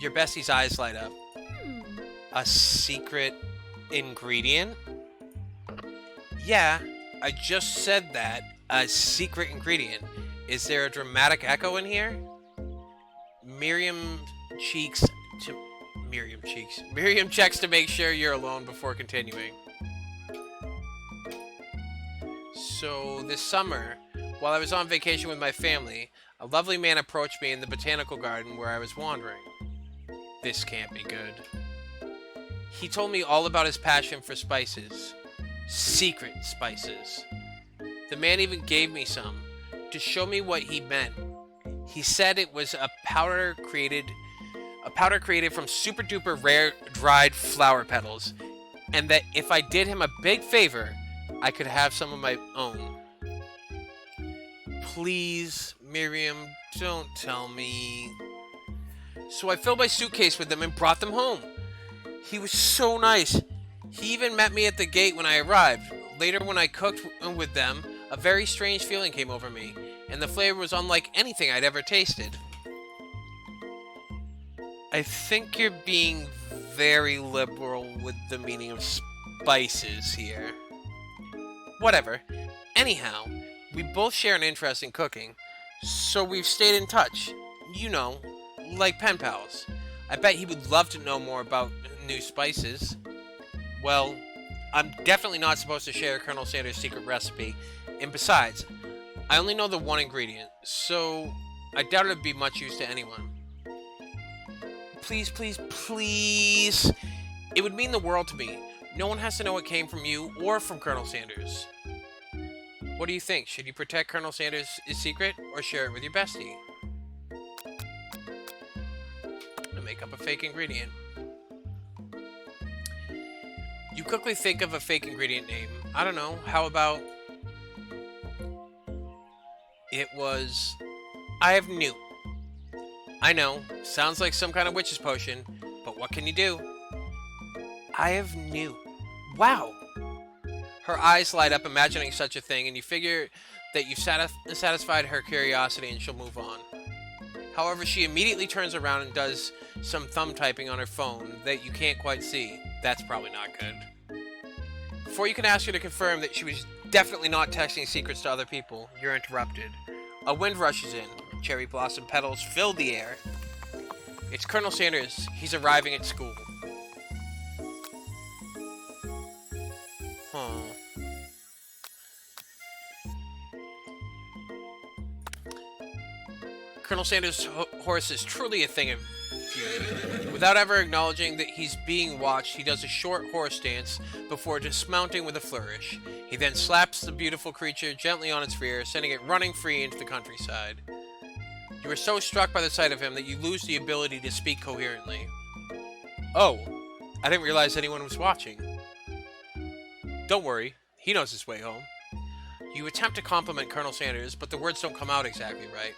Your bestie's eyes light up. A secret ingredient? Yeah, I just said that. A secret ingredient. Is there a dramatic echo in here? Miriam cheeks to... Miriam checks to make sure you're alone before continuing. So, this summer, while I was on vacation with my family, a lovely man approached me in the botanical garden where I was wandering. This can't be good. He told me all about his passion for spices. Secret spices. The man even gave me some, to show me what he meant. He said it was a powder created from super duper rare dried flower petals, and that if I did him a big favor, I could have some of my own. Please, Miriam, don't tell me. So I filled my suitcase with them and brought them home. He was so nice. He even met me at the gate when I arrived. Later, when I cooked with them, a very strange feeling came over me, and the flavor was unlike anything I'd ever tasted. I think you're being very liberal with the meaning of spices here. Whatever. Anyhow, we both share an interest in cooking, so we've stayed in touch. You know, like pen pals. I bet he would love to know more about new spices. Well, I'm definitely not supposed to share Colonel Sanders' secret recipe, and besides, I only know the one ingredient, so I doubt it'd be much use to anyone. Please, please, please! It would mean the world to me. No one has to know it came from you or from Colonel Sanders. What do you think? Should you protect Colonel Sanders' secret or share it with your bestie? I'm gonna make up a fake ingredient. You quickly think of a fake ingredient name. I don't know, how about... It was... I have new. I know, sounds like some kind of witch's potion, but what can you do? I have new. Wow! Her eyes light up imagining such a thing, and you figure that you've satisfied her curiosity and she'll move on. However, she immediately turns around and does some thumb typing on her phone that you can't quite see. That's probably not good. Before you can ask her to confirm that she was definitely not texting secrets to other people, you're interrupted. A wind rushes in. Cherry blossom petals fill the air. It's Colonel Sanders. He's arriving at school. Huh. Colonel Sanders' horse is truly a thing of beauty. Without ever acknowledging that he's being watched, he does a short horse dance before dismounting with a flourish. He then slaps the beautiful creature gently on its rear, sending it running free into the countryside. You are so struck by the sight of him that you lose the ability to speak coherently. Oh, I didn't realize anyone was watching. Don't worry, he knows his way home. You attempt to compliment Colonel Sanders, but the words don't come out exactly right.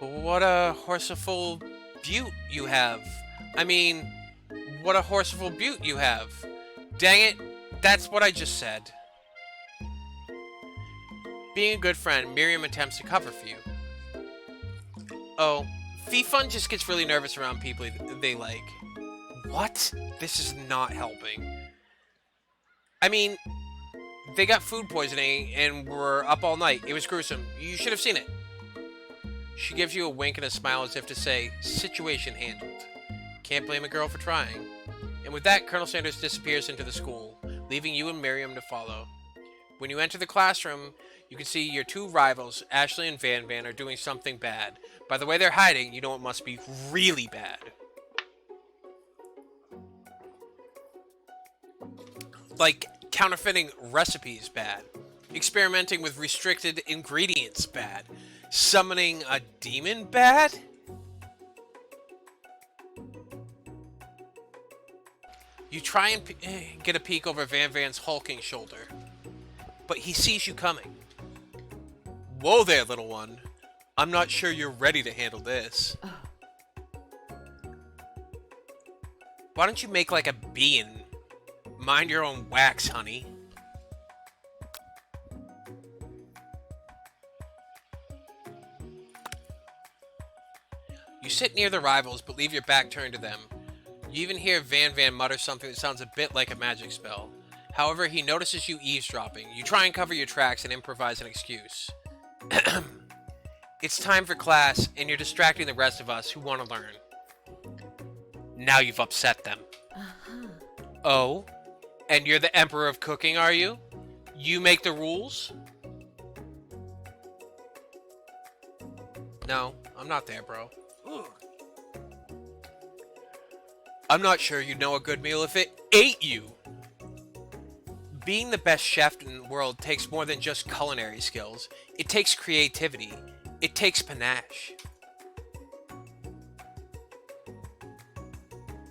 What a horseful butte you have. I mean, what a horseful butte you have. Dang it, that's what I just said. Being a good friend, Miriam attempts to cover for you. Oh, Fee-Fun just gets really nervous around people they like. What? This is not helping. I mean, they got food poisoning and were up all night. It was gruesome. You should have seen it. She gives you a wink and a smile as if to say, situation handled. Can't blame a girl for trying. And with that, Colonel Sanders disappears into the school, leaving you and Miriam to follow. When you enter the classroom, you can see your two rivals, Ashley and Van Van, are doing something bad. By the way they're hiding, you know it must be really bad. Like counterfeiting recipes bad. Experimenting with restricted ingredients bad. Summoning a demon bad? You try and get a peek over Van Van's hulking shoulder, but he sees you coming. Whoa there, little one. I'm not sure you're ready to handle this. Why don't you make like a bee and mind your own wax, honey? You sit near the rivals, but leave your back turned to them. You even hear Van Van mutter something that sounds a bit like a magic spell. However, he notices you eavesdropping. You try and cover your tracks and improvise an excuse. It's time for class, and you're distracting the rest of us who want to learn. Now you've upset them. Oh? And you're the Emperor of Cooking, are you? You make the rules? No, I'm not there, bro. I'm not sure you'd know a good meal if it ate you. Being the best chef in the world takes more than just culinary skills. It takes creativity. It takes panache.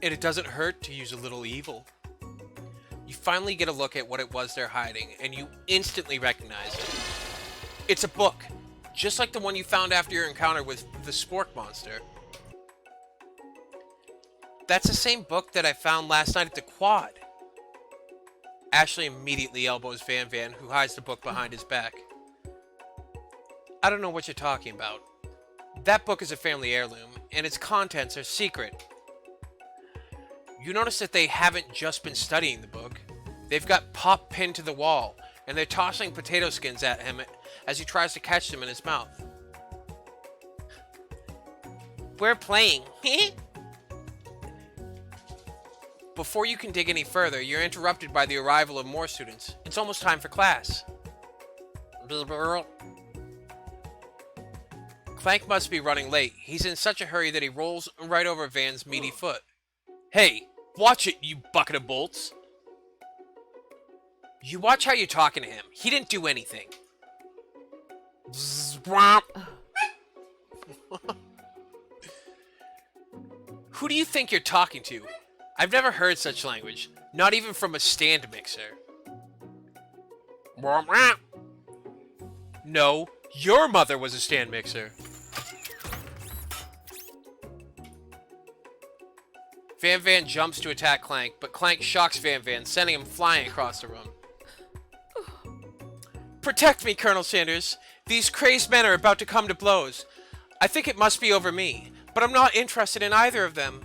And it doesn't hurt to use a little evil. You finally get a look at what it was they're hiding, and you instantly recognize it. It's a book, just like the one you found after your encounter with the spork monster. That's the same book that I found last night at the quad. Ashley immediately elbows Van Van, who hides the book behind his back. I don't know what you're talking about. That book is a family heirloom, and its contents are secret. You notice that they haven't just been studying the book. They've got Pop pinned to the wall, and they're tossing potato skins at him as he tries to catch them in his mouth. We're playing. Before you can dig any further, you're interrupted by the arrival of more students. It's almost time for class. Clank must be running late. He's in such a hurry that he rolls right over Van's meaty foot. Hey, watch it, you bucket of bolts. You watch how you're talking to him. He didn't do anything. Who do you think you're talking to? I've never heard such language, not even from a stand mixer. No, your mother was a stand mixer. Van Van jumps to attack Clank, but Clank shocks Van Van, sending him flying across the room. Protect me, Colonel Sanders. These crazed men are about to come to blows. I think it must be over me, but I'm not interested in either of them.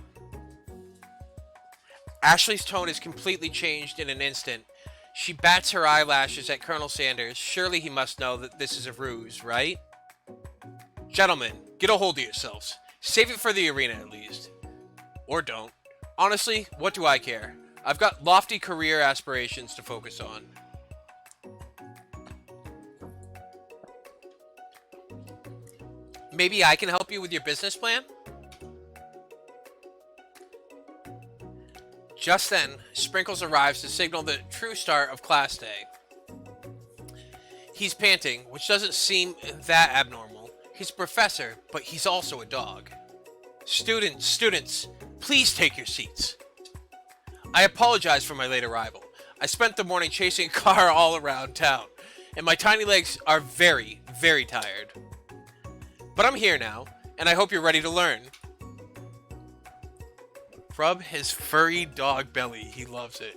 Ashley's tone is completely changed in an instant. She bats her eyelashes at Colonel Sanders. Surely he must know that this is a ruse, right? Gentlemen, get a hold of yourselves. Save it for the arena at least. Or don't. Honestly, what do I care? I've got lofty career aspirations to focus on. Maybe I can help you with your business plan? Just then, Sprinkles arrives to signal the true start of class day. He's panting, which doesn't seem that abnormal. He's a professor, but he's also a dog. Students, please take your seats. I apologize for my late arrival. I spent the morning chasing a car all around town, and my tiny legs are very, very tired. But I'm here now, and I hope you're ready to learn. Rub his furry dog belly. He loves it.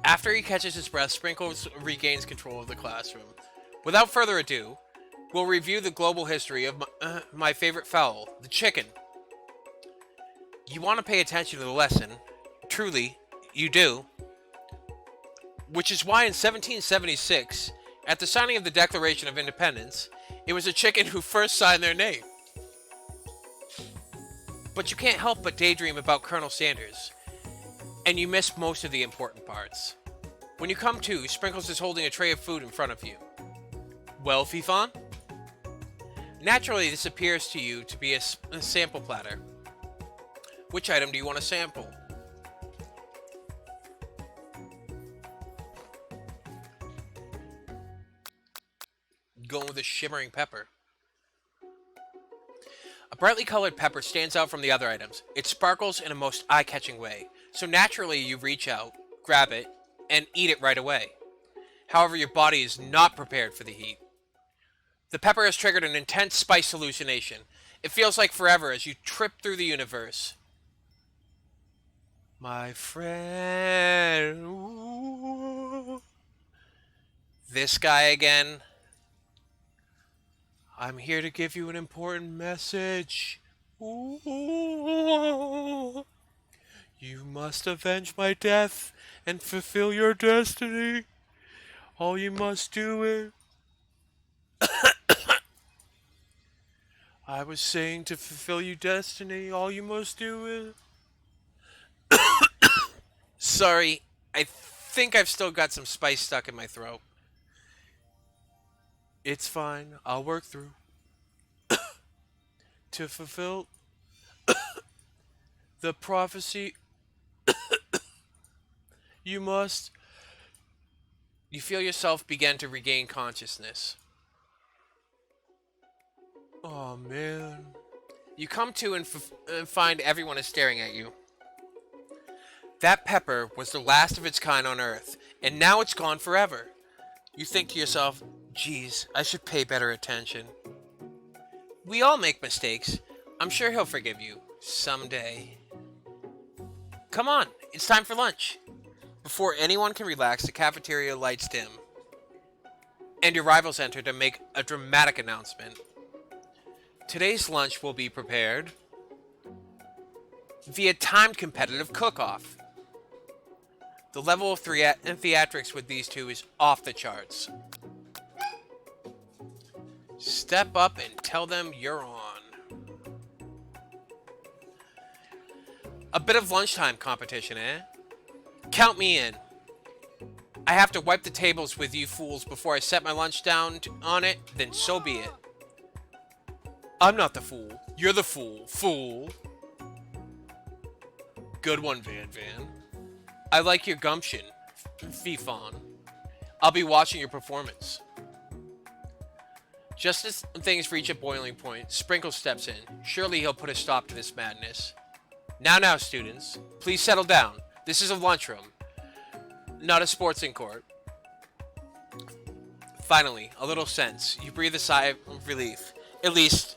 After he catches his breath, Sprinkles regains control of the classroom. Without further ado, we'll review the global history of my favorite fowl, the chicken. You want to pay attention to the lesson. Truly, you do. Which is why in 1776, at the signing of the Declaration of Independence, it was a chicken who first signed their name. But you can't help but daydream about Colonel Sanders, and you miss most of the important parts. When you come to, Sprinkles is holding a tray of food in front of you. Well, Fifon? Naturally, this appears to you to be a sample platter. Which item do you want to sample? Going with a shimmering pepper. A brightly colored pepper stands out from the other items. It sparkles in a most eye-catching way. So naturally, you reach out, grab it, and eat it right away. However, your body is not prepared for the heat. The pepper has triggered an intense spice hallucination. It feels like forever as you trip through the universe. My friend. Ooh. This guy again. I'm here to give you an important message. Ooh. You must avenge my death and fulfill your destiny. All you must do is... I was saying to fulfill your destiny, all you must do is... Sorry, I think I've still got some spice stuck in my throat. It's fine, I'll work through. To fulfill the prophecy, you must... You feel yourself begin to regain consciousness. Oh man. You come to and find everyone is staring at you. That pepper was the last of its kind on Earth, and now it's gone forever. You think to yourself, geez, I should pay better attention. We all make mistakes. I'm sure he'll forgive you. Someday. Come on, it's time for lunch. Before anyone can relax, the cafeteria lights dim. And your rivals enter to make a dramatic announcement. Today's lunch will be prepared via timed competitive cook-off. The level of theatrics with these two is off the charts. Step up and tell them you're on. A bit of lunchtime competition, eh? Count me in. I have to wipe the tables with you fools before I set my lunch down on it, then so be it. I'm not the fool. You're the fool. Fool. Good one, Van Van. I like your gumption, Fifon. I'll be watching your performance. Just as things reach a boiling point, Sprinkle steps in. Surely he'll put a stop to this madness. Now, students. Please settle down. This is a lunchroom, not a sportsing court. Finally, a little sense. You breathe a sigh of relief. At least,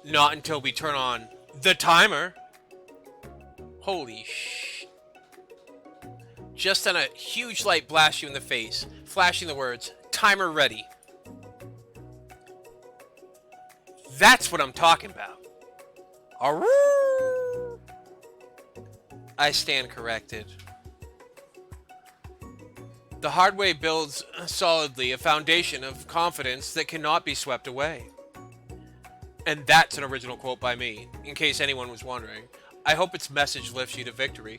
not until we turn on the timer. Holy sh... Just then a huge light blasts you in the face, flashing the words, timer ready. That's what I'm talking about. Arroo! I stand corrected. The hard way builds solidly a foundation of confidence that cannot be swept away. And that's an original quote by me, in case anyone was wondering. I hope its message lifts you to victory.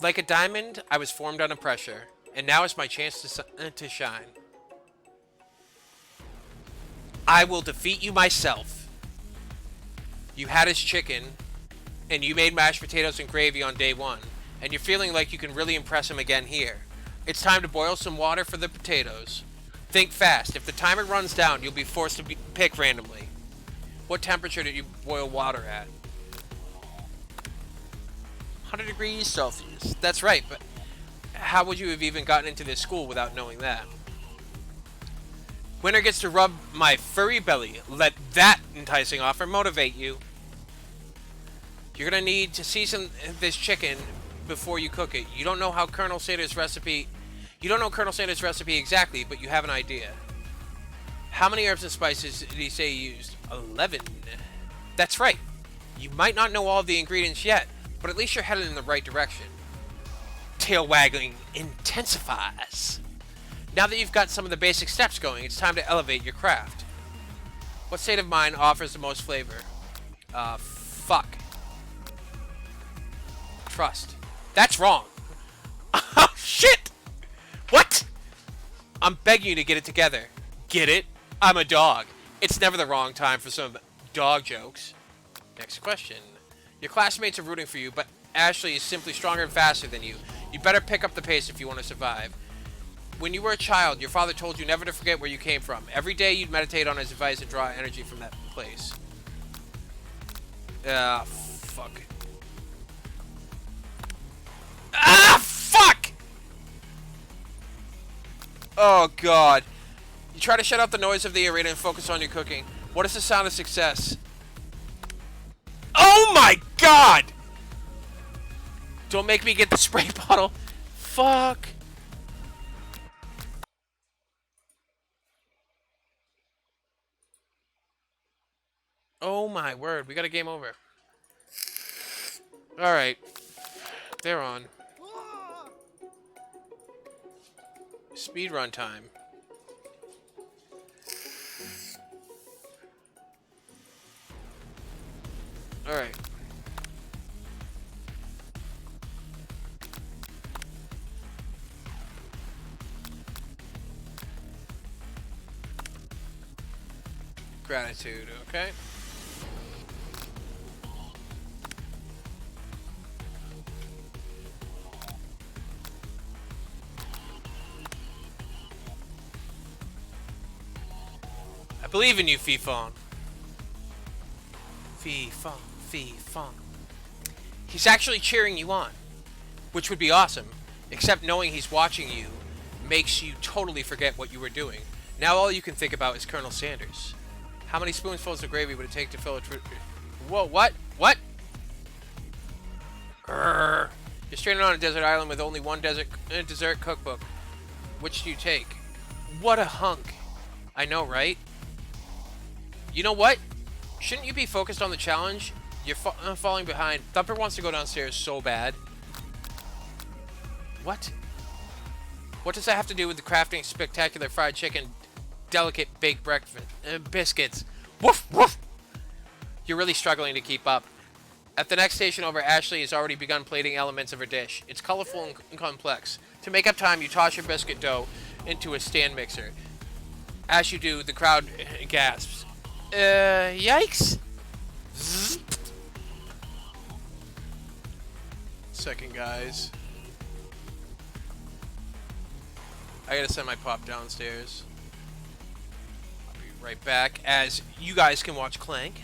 Like a diamond, I was formed under pressure, and now is my chance to shine. I will defeat you myself. You had his chicken, and you made mashed potatoes and gravy on day one, and you're feeling like you can really impress him again here. It's time to boil some water for the potatoes. Think fast. If the timer runs down, you'll be forced to pick randomly. What temperature did you boil water at? 100 degrees Celsius. That's right, but how would you have even gotten into this school without knowing that? Winner gets to rub my furry belly. Let that enticing offer motivate you. You're gonna need to season this chicken before you cook it. You don't know Colonel Sanders' recipe exactly, but you have an idea. How many herbs and spices did he say he used? 11. That's right. You might not know all of the ingredients yet, but at least you're headed in the right direction. Tail waggling intensifies. Now that you've got some of the basic steps going, it's time to elevate your craft. What state of mind offers the most flavor? Fuck. Trust. That's wrong. Oh, shit! What? I'm begging you to get it together. Get it? I'm a dog. It's never the wrong time for some dog jokes. Next question. Your classmates are rooting for you, but Ashley is simply stronger and faster than you. You better pick up the pace if you want to survive. When you were a child, your father told you never to forget where you came from. Every day you'd meditate on his advice and draw energy from that place. Ah, fuck. Ah, fuck! Oh, God. You try to shut out the noise of the arena and focus on your cooking. What is the sound of success? Oh, my God! Don't make me get the spray bottle. Fuck. Oh my word, we got a game over. Alright. They're on. Speedrun time. Alright. Gratitude, okay? I believe in you, Fifon. Fifon, Fifon. He's actually cheering you on, which would be awesome, except knowing he's watching you makes you totally forget what you were doing. Now all you can think about is Colonel Sanders. How many spoonfuls of gravy would it take to fill a Whoa, what? What? Grrr. You're stranded on a desert island with only one dessert cookbook. Which do you take? What a hunk. I know, right? You know what? Shouldn't you be focused on the challenge? You're falling behind. Thumper wants to go downstairs so bad. What? What does that have to do with the crafting spectacular fried chicken, delicate baked breakfast, biscuits? Woof, woof! You're really struggling to keep up. At the next station over, Ashley has already begun plating elements of her dish. It's colorful and complex. To make up time, you toss your biscuit dough into a stand mixer. As you do, the crowd gasps. Yikes! Zzz. Second, guys. I gotta send my pop downstairs. I'll be right back as you guys can watch Clank.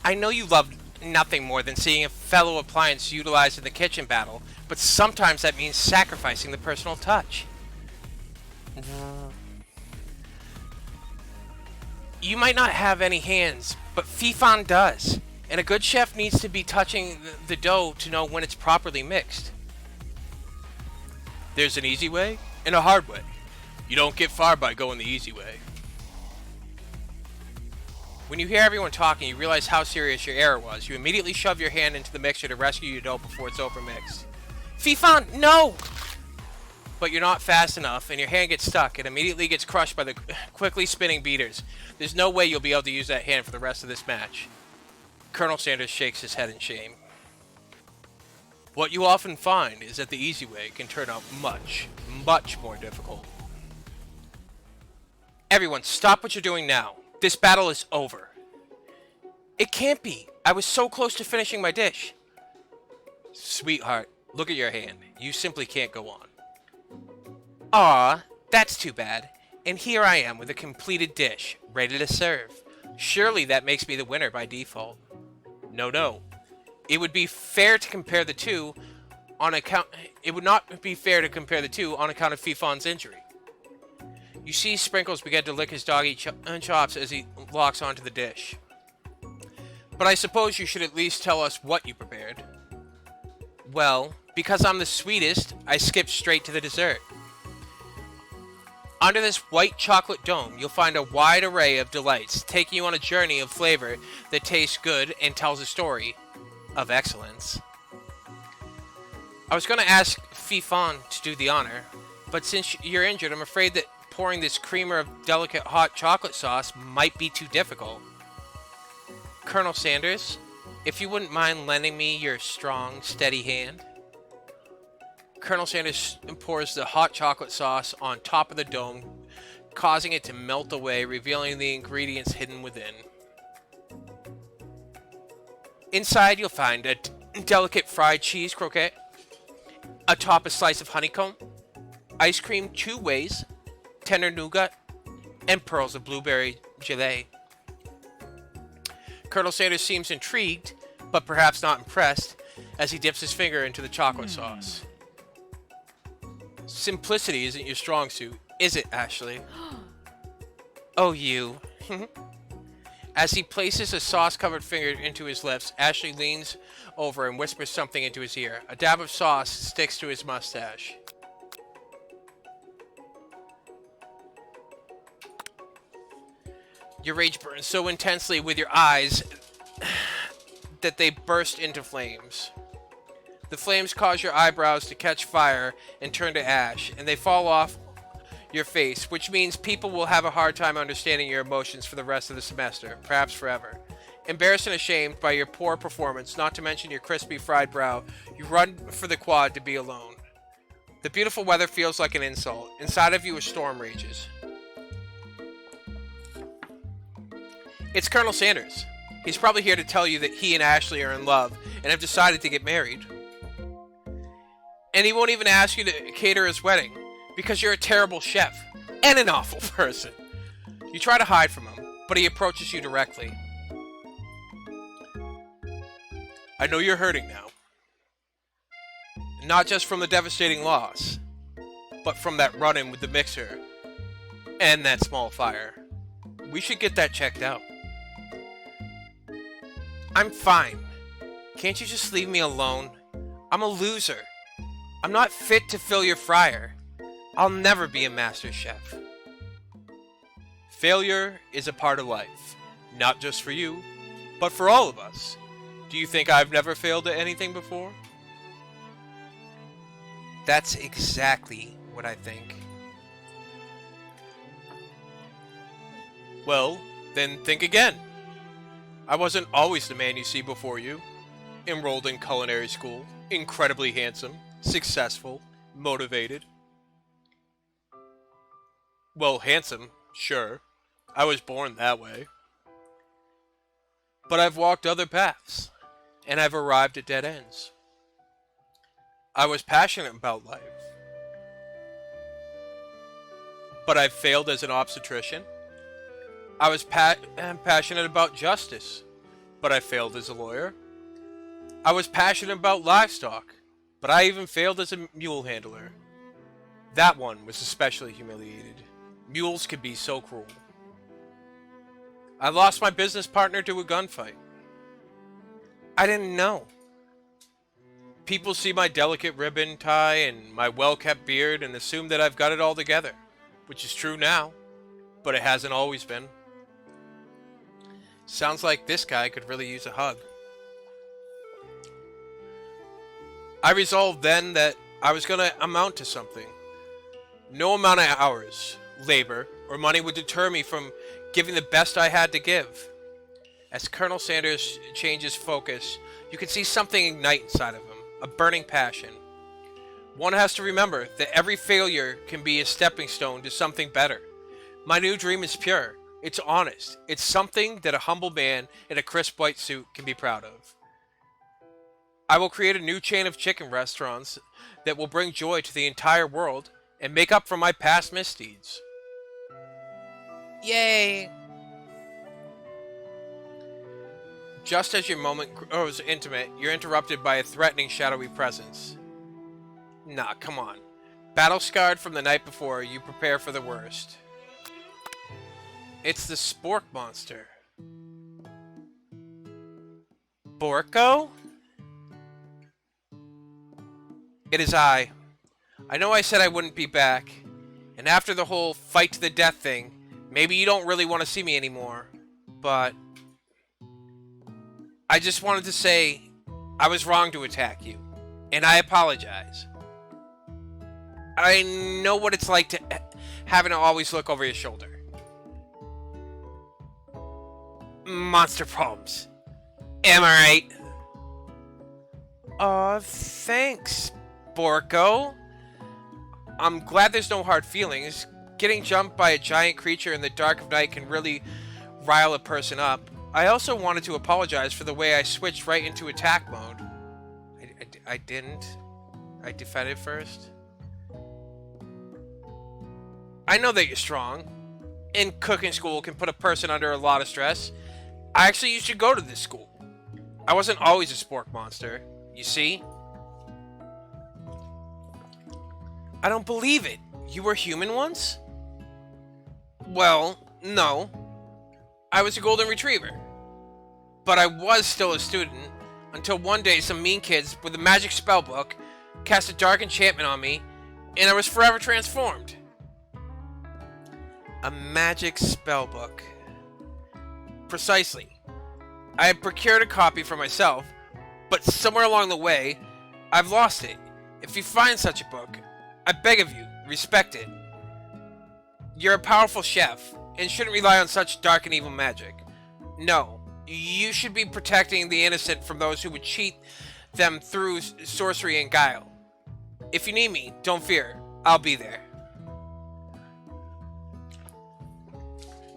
I know you love nothing more than seeing a fellow appliance utilized in the kitchen battle, but sometimes that means sacrificing the personal touch. You might not have any hands, but Fifon does. And a good chef needs to be touching the dough to know when it's properly mixed. There's an easy way and a hard way. You don't get far by going the easy way. When you hear everyone talking, you realize how serious your error was. You immediately shove your hand into the mixer to rescue your dough before it's overmixed. Fifon, no! But you're not fast enough, and your hand gets stuck. It immediately gets crushed by the quickly spinning beaters. There's no way you'll be able to use that hand for the rest of this match. Colonel Sanders shakes his head in shame. What you often find is that the easy way can turn out much, much more difficult. Everyone, stop what you're doing now. This battle is over. It can't be. I was so close to finishing my dish. Sweetheart, look at your hand. You simply can't go on. Aw, that's too bad. And here I am with a completed dish, ready to serve. Surely that makes me the winner by default. No, no. It would be fair to compare the two on account. It would not be fair to compare the two on account of Fifon's injury. You see Sprinkles begin to lick his doggy chops as he locks onto the dish. But I suppose you should at least tell us what you prepared. Well, because I'm the sweetest, I skipped straight to the dessert. Under this white chocolate dome, you'll find a wide array of delights, taking you on a journey of flavor that tastes good and tells a story of excellence. I was going to ask Fifon to do the honor, but since you're injured, I'm afraid that pouring this creamer of delicate hot chocolate sauce might be too difficult. Colonel Sanders, if you wouldn't mind lending me your strong, steady hand. Colonel Sanders pours the hot chocolate sauce on top of the dome, causing it to melt away, revealing the ingredients hidden within. Inside, you'll find a delicate fried cheese croquette, atop a slice of honeycomb, ice cream 2 ways, tender nougat, and pearls of blueberry gelée. Colonel Sanders seems intrigued, but perhaps not impressed, as he dips his finger into the chocolate sauce. Simplicity isn't your strong suit, is it, Ashley? Oh, you. As he places a sauce-covered finger into his lips, Ashley leans over and whispers something into his ear. A dab of sauce sticks to his mustache. Your rage burns so intensely with your eyes that they burst into flames. The flames cause your eyebrows to catch fire and turn to ash, and they fall off your face, which means people will have a hard time understanding your emotions for the rest of the semester, perhaps forever. Embarrassed and ashamed by your poor performance, not to mention your crispy fried brow, you run for the quad to be alone. The beautiful weather feels like an insult. Inside of you a storm rages. It's Colonel Sanders. He's probably here to tell you that he and Ashley are in love and have decided to get married. And he won't even ask you to cater his wedding, because you're a terrible chef and an awful person. You try to hide from him, but he approaches you directly. I know you're hurting now. Not just from the devastating loss, but from that run-in with the mixer and that small fire. We should get that checked out. I'm fine. Can't you just leave me alone? I'm a loser. I'm not fit to fill your fryer. I'll never be a master chef. Failure is a part of life. Not just for you, but for all of us. Do you think I've never failed at anything before? That's exactly what I think. Well, then think again. I wasn't always the man you see before you. Enrolled in culinary school, incredibly handsome, successful, motivated. Well, handsome, sure. I was born that way. But I've walked other paths, and I've arrived at dead ends. I was passionate about life. But I've failed as an obstetrician. I was passionate about justice, but I failed as a lawyer. I was passionate about livestock, but I even failed as a mule handler. That one was especially humiliated. Mules could be so cruel. I lost my business partner to a gunfight. I didn't know. People see my delicate ribbon tie and my well-kept beard and assume that I've got it all together, which is true now, but it hasn't always been. Sounds like this guy could really use a hug. I resolved then that I was going to amount to something. No amount of hours, labor, or money would deter me from giving the best I had to give. As Colonel Sanders changes focus, you can see something ignite inside of him, a burning passion. One has to remember that every failure can be a stepping stone to something better. My new dream is pure. It's honest. It's something that a humble man in a crisp white suit can be proud of. I will create a new chain of chicken restaurants that will bring joy to the entire world and make up for my past misdeeds. Yay! Just as your moment grows intimate, you're interrupted by a threatening shadowy presence. Nah, come on. Battle scarred from the night before, you prepare for the worst. It's the Spork monster. Borko? It is I. I know I said I wouldn't be back. And after the whole fight to the death thing, maybe you don't really want to see me anymore. But I just wanted to say I was wrong to attack you. And I apologize. I know what it's like to having to always look over your shoulder. Monster problems. Am I right? Thanks, Borko. I'm glad there's no hard feelings. Getting jumped by a giant creature in the dark of night can really rile a person up. I also wanted to apologize for the way I switched right into attack mode. I didn't. I defended first. I know that you're strong. And cooking school can put a person under a lot of stress. Actually, you should go to this school. I wasn't always a spork monster, you see? I don't believe it. You were human once? Well, no. I was a golden retriever. But I was still a student, until one day some mean kids with a magic spell book cast a dark enchantment on me, and I was forever transformed. A magic spell book. Precisely. I had procured a copy for myself, but somewhere along the way, I've lost it. If you find such a book, I beg of you, respect it. You're a powerful chef, and shouldn't rely on such dark and evil magic. No, you should be protecting the innocent from those who would cheat them through sorcery and guile. If you need me, don't fear, I'll be there.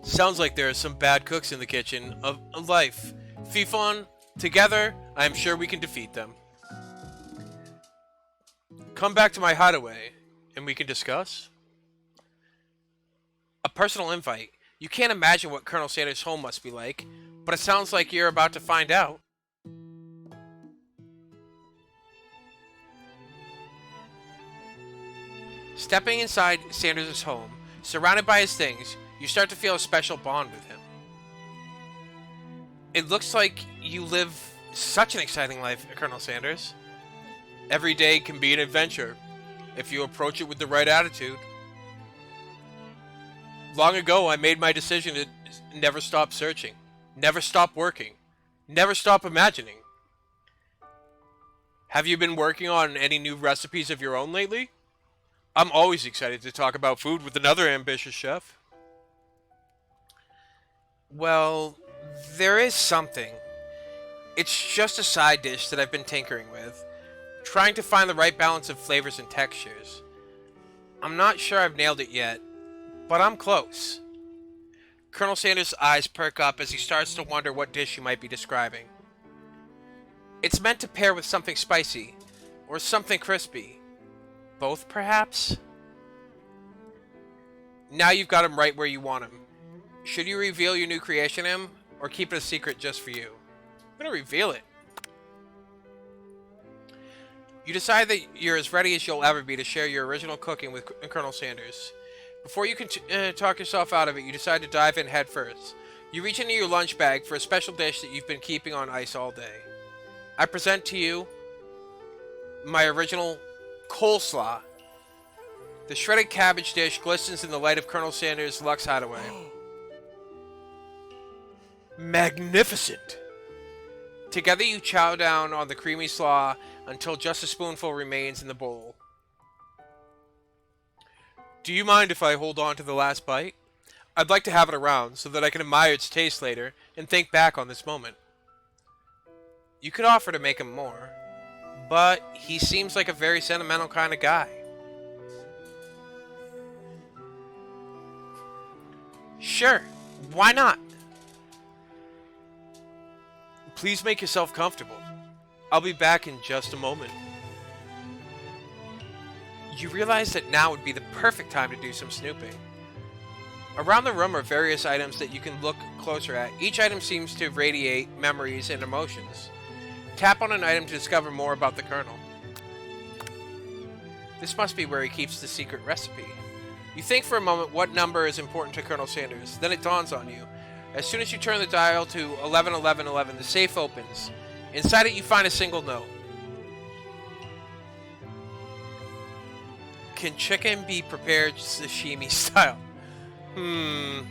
Sounds like there are some bad cooks in the kitchen of life. Fifon, together, I am sure we can defeat them. Come back to my hideaway, and we can discuss. A personal invite. You can't imagine what Colonel Sanders' home must be like, but it sounds like you're about to find out. Stepping inside Sanders' home, surrounded by his things, you start to feel a special bond with him. It looks like you live such an exciting life, Colonel Sanders. Every day can be an adventure, if you approach it with the right attitude. Long ago, I made my decision to never stop searching, never stop working, never stop imagining. Have you been working on any new recipes of your own lately? I'm always excited to talk about food with another ambitious chef. Well, there is something. It's just a side dish that I've been tinkering with, trying to find the right balance of flavors and textures. I'm not sure I've nailed it yet, but I'm close. Colonel Sanders' eyes perk up as he starts to wonder what dish you might be describing. It's meant to pair with something spicy, or something crispy. Both, perhaps? Now you've got him right where you want him. Should you reveal your new creation to him, or keep it a secret just for you? I'm gonna reveal it. You decide that you're as ready as you'll ever be to share your original cooking with Colonel Sanders. Before you can talk yourself out of it, you decide to dive in head first. You reach into your lunch bag for a special dish that you've been keeping on ice all day. I present to you my original coleslaw. The shredded cabbage dish glistens in the light of Colonel Sanders' Lux Hideaway. Magnificent! Together you chow down on the creamy slaw until just a spoonful remains in the bowl. Do you mind if I hold on to the last bite? I'd like to have it around so that I can admire its taste later and think back on this moment. You could offer to make him more, but he seems like a very sentimental kind of guy. Sure, why not? Please make yourself comfortable. I'll be back in just a moment. You realize that now would be the perfect time to do some snooping. Around the room are various items that you can look closer at. Each item seems to radiate memories and emotions. Tap on an item to discover more about the Colonel. This must be where he keeps the secret recipe. You think for a moment what number is important to Colonel Sanders. Then it dawns on you. As soon as you turn the dial to 111111, the safe opens. Inside it you find a single note. Can chicken be prepared sashimi style? An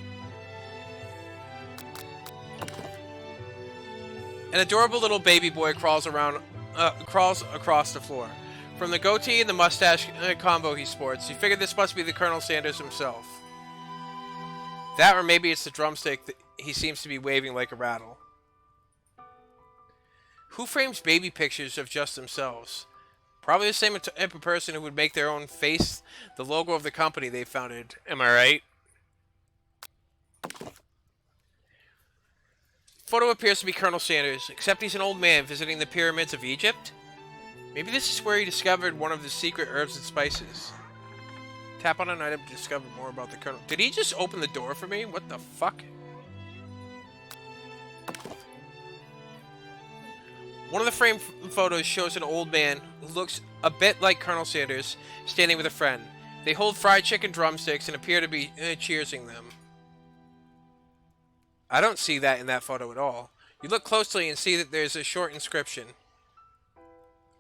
adorable little baby boy crawls across the floor. From the goatee and the mustache combo he sports, you figure this must be the Colonel Sanders himself. That, or maybe it's the drumstick that he seems to be waving like a rattle. Who frames baby pictures of just themselves? Probably the same type of person who would make their own face the logo of the company they founded. Am I right? Photo appears to be Colonel Sanders, except he's an old man visiting the pyramids of Egypt. Maybe this is where he discovered one of the secret herbs and spices. Tap on an item to discover more about the Colonel. Did he just open the door for me? What the fuck? One of the framed photos shows an old man who looks a bit like Colonel Sanders standing with a friend. They hold fried chicken drumsticks and appear to be cheersing them. I don't see that in that photo at all. You look closely and see that there's a short inscription.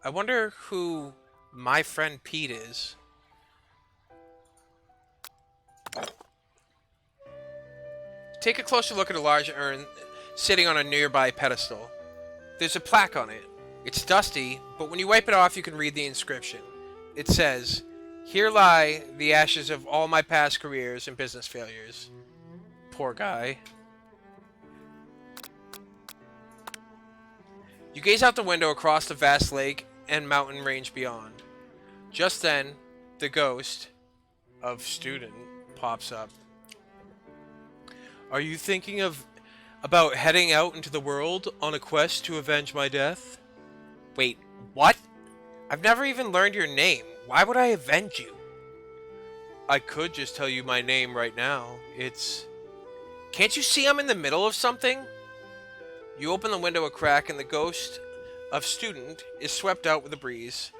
I wonder who my friend Pete is. Take a closer look at a large urn sitting on a nearby pedestal. There's a plaque on it. It's dusty, but when you wipe it off you can read the inscription. It says, "Here lie the ashes of all my past careers and business failures." Poor guy. You gaze out the window across the vast lake and mountain range beyond. Just then, the ghost of Student pops up. Are you thinking about heading out into the world on a quest to avenge my death? Wait, what? I've never even learned your name. Why would I avenge you? I could just tell you my name right now. It's... Can't you see I'm in the middle of something? You open the window a crack and the ghost of Student is swept out with a breeze.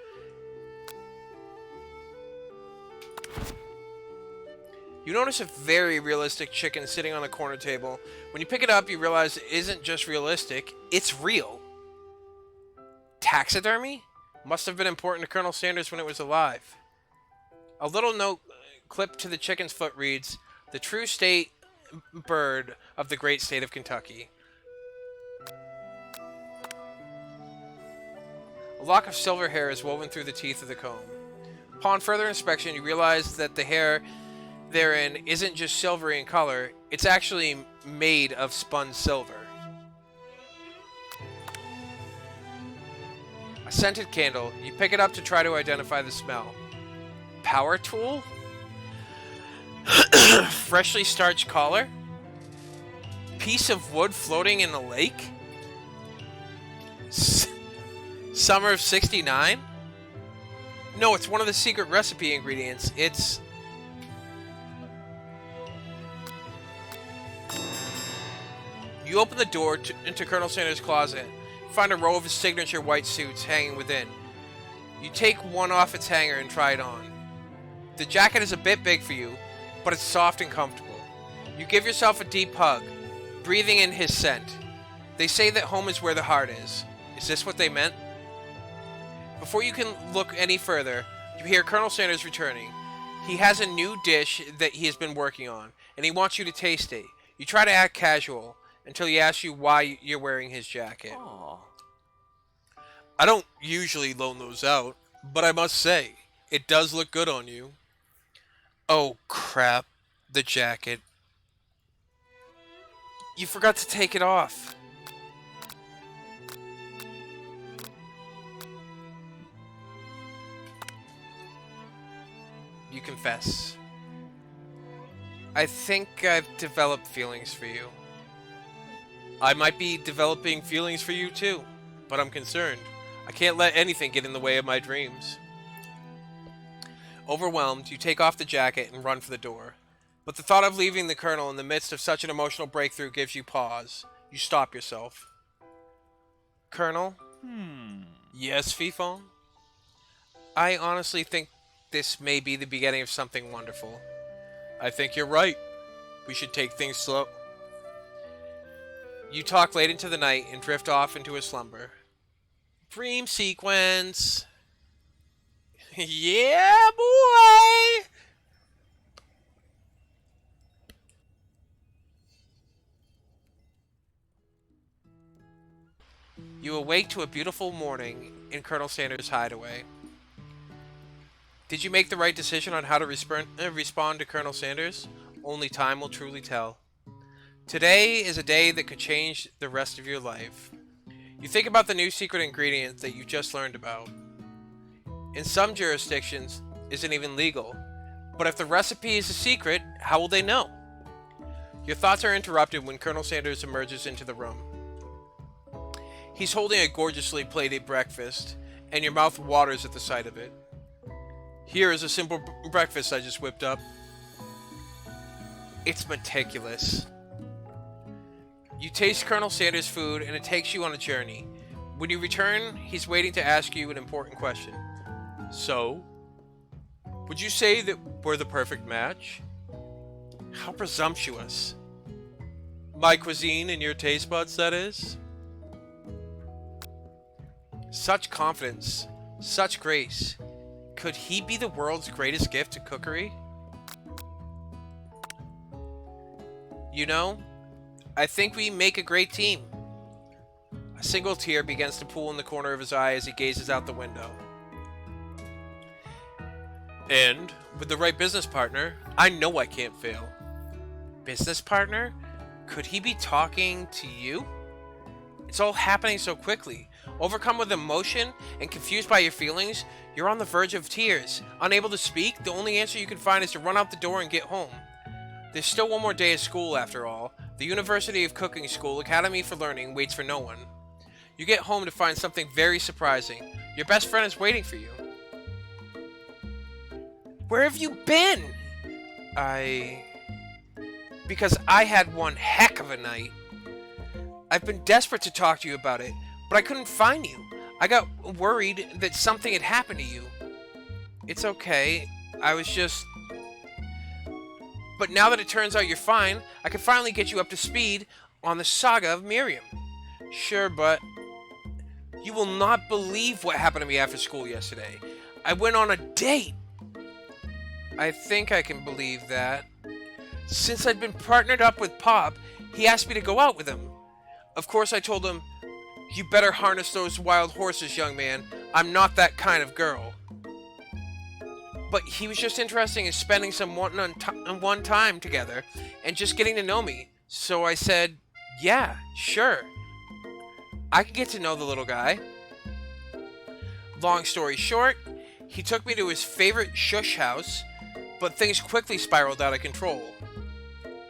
You notice a very realistic chicken sitting on a corner table. When you pick it up, you realize it isn't just realistic, it's real. Taxidermy? Must have been important to Colonel Sanders when it was alive. A little note clipped to the chicken's foot reads, "The true state bird of the great state of Kentucky." A lock of silver hair is woven through the teeth of the comb. Upon further inspection, you realize that the hair therein isn't just silvery in color, it's actually made of spun silver. A scented candle. You pick it up to try to identify the smell. Power tool? Freshly starched collar? Piece of wood floating in a lake? Summer of '69? No, it's one of the secret recipe ingredients. It's... You open the door into Colonel Sanders' closet. Find a row of his signature white suits hanging within. You take one off its hanger and try it on. The jacket is a bit big for you, but it's soft and comfortable. You give yourself a deep hug, breathing in his scent. They say that home is where the heart is. Is this what they meant? Before you can look any further, you hear Colonel Sanders returning. He has a new dish that he has been working on, and he wants you to taste it. You try to act casual, until he asks you why you're wearing his jacket. Aww. I don't usually loan those out, but I must say, it does look good on you. Oh crap, the jacket. You forgot to take it off. You confess. I think I've developed feelings for you. I might be developing feelings for you too, but I'm concerned. I can't let anything get in the way of my dreams. Overwhelmed, you take off the jacket and run for the door. But the thought of leaving the Colonel in the midst of such an emotional breakthrough gives you pause. You stop yourself. Colonel? Yes, Fifon? I honestly think this may be the beginning of something wonderful. I think you're right. We should take things slow. You talk late into the night and drift off into a slumber. Dream sequence. Yeah, boy! You awake to a beautiful morning in Colonel Sanders' hideaway. Did you make the right decision on how to respond to Colonel Sanders? Only time will truly tell. Today is a day that could change the rest of your life. You think about the new secret ingredient that you just learned about. In some jurisdictions, it isn't even legal. But if the recipe is a secret, how will they know? Your thoughts are interrupted when Colonel Sanders emerges into the room. He's holding a gorgeously plated breakfast, and your mouth waters at the sight of it. Here is a simple breakfast I just whipped up. It's meticulous. You taste Colonel Sanders' food, and it takes you on a journey. When you return, he's waiting to ask you an important question. So, would you say that we're the perfect match? How presumptuous. My cuisine and your taste buds, that is? Such confidence, such grace. Could he be the world's greatest gift to cookery? You know, I think we make a great team. A single tear begins to pool in the corner of his eye as he gazes out the window. And, with the right business partner, I know I can't fail. Business partner? Could he be talking to you? It's all happening so quickly. Overcome with emotion and confused by your feelings, you're on the verge of tears. Unable to speak, the only answer you can find is to run out the door and get home. There's still one more day of school after all. The University of Cooking School Academy for Learning waits for no one. You get home to find something very surprising. Your best friend is waiting for you. Where have you been? Because I had one heck of a night. I've been desperate to talk to you about it, but I couldn't find you. I got worried that something had happened to you. It's okay. I was just... But now that it turns out you're fine, I can finally get you up to speed on the saga of Miriam. Sure, but... You will not believe what happened to me after school yesterday. I went on a date. I think I can believe that. Since I'd been partnered up with Pop, he asked me to go out with him. Of course, I told him, "You better harness those wild horses, young man. I'm not that kind of girl." But he was just interested in spending some one time together and just getting to know me. So I said, yeah, sure. I can get to know the little guy. Long story short, he took me to his favorite shush house, but things quickly spiraled out of control.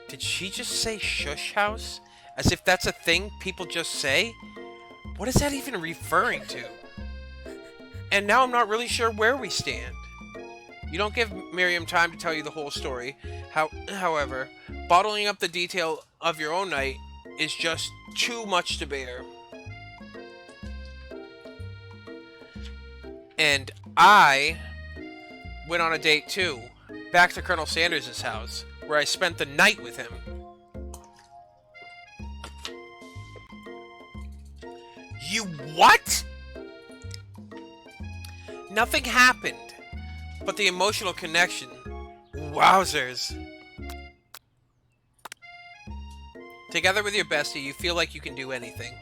Did she just say shush house? As if that's a thing people just say? What is that even referring to? And now I'm not really sure where we stand. You don't give Miriam time to tell you the whole story. However, bottling up the detail of your own night is just too much to bear. And I went on a date too, back to Colonel Sanders' house, where I spent the night with him. You what? Nothing happened, but the emotional connection. Wowzers. Together with your bestie, you feel like you can do anything.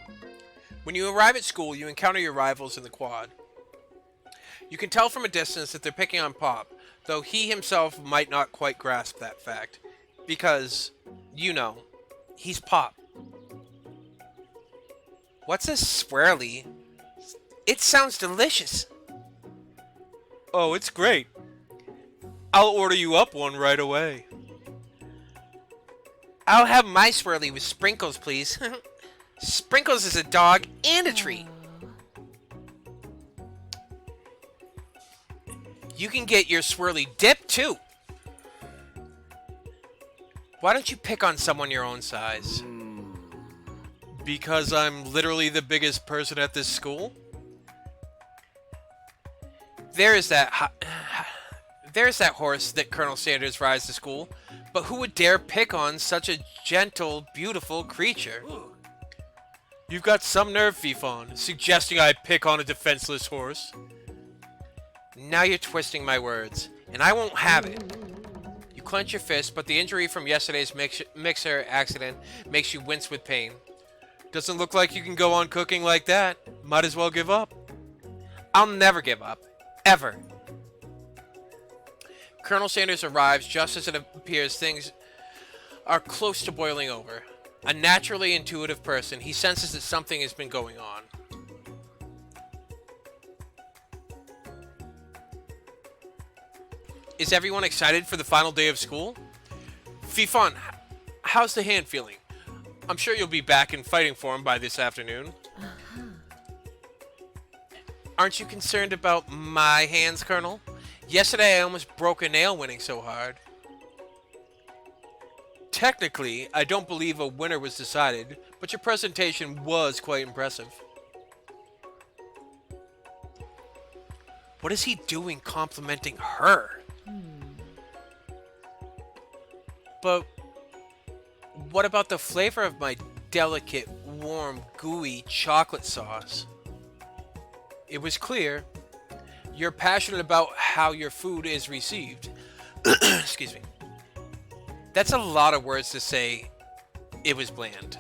When you arrive at school, you encounter your rivals in the quad. You can tell from a distance that they're picking on Pop, though he himself might not quite grasp that fact. Because, you know, he's Pop. What's a swirly? It sounds delicious. Oh, it's great. I'll order you up one right away. I'll have my swirly with sprinkles, please. Sprinkles is a dog and a treat. You can get your swirly dip, too. Why don't you pick on someone your own size? Because I'm literally the biggest person at this school? There's that horse that Colonel Sanders rides to school, but who would dare pick on such a gentle, beautiful creature? You've got some nerve, Fifon, suggesting I pick on a defenseless horse. Now you're twisting my words, and I won't have it. You clench your fist, but the injury from yesterday's mixer accident makes you wince with pain. Doesn't look like you can go on cooking like that. Might as well give up. I'll never give up. Ever. Colonel Sanders arrives just as it appears things are close to boiling over. A naturally intuitive person, he senses that something has been going on. Is everyone excited for the final day of school? Fifon, how's the hand feeling? I'm sure you'll be back in fighting form by this afternoon. Aren't you concerned about my hands, Colonel? Yesterday I almost broke a nail winning so hard. Technically, I don't believe a winner was decided, but your presentation was quite impressive. What is he doing complimenting her? But what about the flavor of my delicate, warm, gooey chocolate sauce? It was clear you're passionate about how your food is received. Excuse me. That's a lot of words to say it was bland.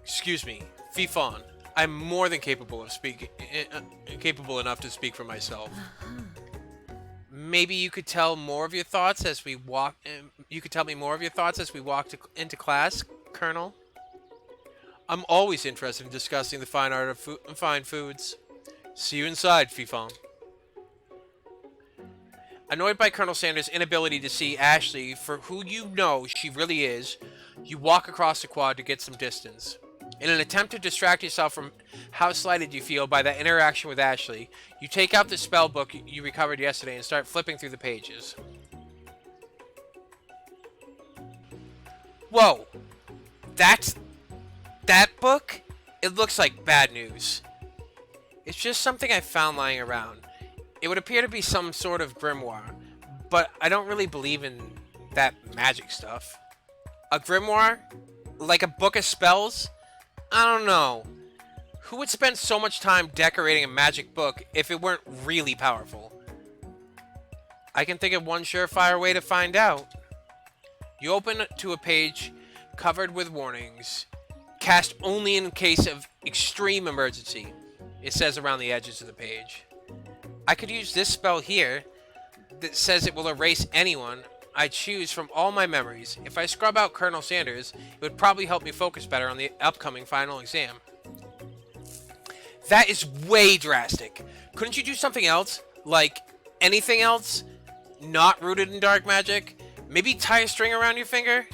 Excuse me, Fifon. I'm more than capable enough to speak for myself. Maybe you could tell more of your thoughts as we walk. You could tell me more of your thoughts as we walk into class, Colonel. I'm always interested in discussing the fine art of fine foods. See you inside, Fifon. Annoyed by Colonel Sanders' inability to see Ashley for who you know she really is, you walk across the quad to get some distance. In an attempt to distract yourself from how slighted you feel by that interaction with Ashley, you take out the spell book you recovered yesterday and start flipping through the pages. Whoa! That book? It looks like bad news. It's just something I found lying around. It would appear to be some sort of grimoire, but I don't really believe in that magic stuff. A grimoire? Like a book of spells? I don't know. Who would spend so much time decorating a magic book if it weren't really powerful? I can think of one surefire way to find out. You open to a page covered with warnings. Cast only in case of extreme emergency. It says around the edges of the page. I could use this spell here that says it will erase anyone I choose from all my memories. If I scrub out Colonel Sanders, it would probably help me focus better on the upcoming final exam. That is way drastic. Couldn't you do something else? Like, anything else? Not rooted in dark magic? Maybe tie a string around your finger?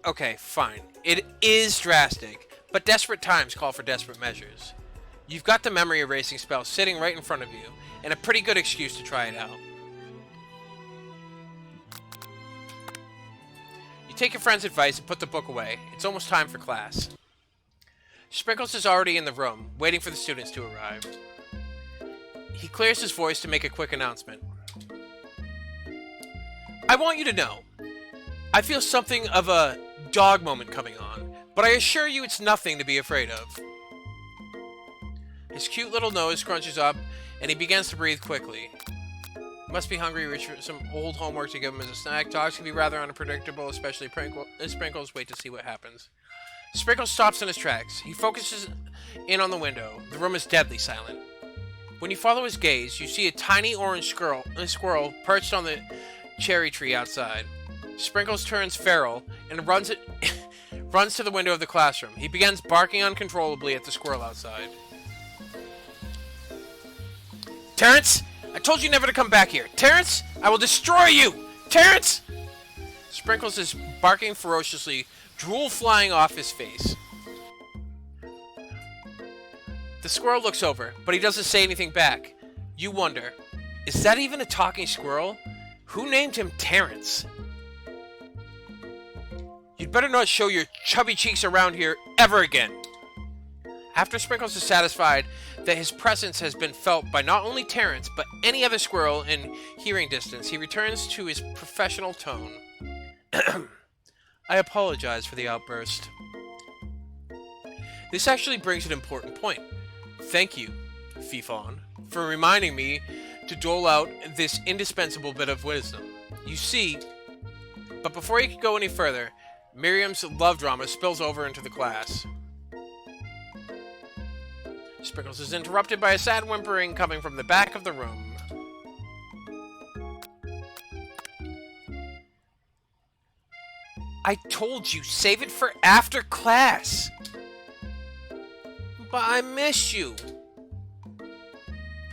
Okay, fine. It is drastic, but desperate times call for desperate measures. You've got the memory erasing spell sitting right in front of you, and a pretty good excuse to try it out. You take your friend's advice and put the book away. It's almost time for class. Sprinkles is already in the room, waiting for the students to arrive. He clears his voice to make a quick announcement. I want you to know, I feel something of a dog moment coming on, but I assure you it's nothing to be afraid of. His cute little nose scrunches up, and he begins to breathe quickly. Must be hungry, reach for some old homework to give him as a snack. Dogs can be rather unpredictable, especially Sprinkles. Wait to see what happens. Sprinkles stops in his tracks. He focuses in on the window. The room is deadly silent. When you follow his gaze, you see a tiny orange squirrel perched on the cherry tree outside. Sprinkles turns feral and runs to the window of the classroom. He begins barking uncontrollably at the squirrel outside. Terrence! I told you never to come back here. Terrence! I will destroy you! Terrence! Sprinkles is barking ferociously, drool flying off his face. The squirrel looks over, but he doesn't say anything back. You wonder, is that even a talking squirrel? Who named him Terrence? You'd better not show your chubby cheeks around here ever again. After Sprinkles is satisfied that his presence has been felt by not only Terrence, but any other squirrel in hearing distance, he returns to his professional tone. I apologize for the outburst. This actually brings an important point. Thank you, Fifon, for reminding me to dole out this indispensable bit of wisdom. You see, but before he could go any further, Miriam's love drama spills over into the class. Sprinkles is interrupted by a sad whimpering coming from the back of the room. I told you, save it for after class. But I miss you.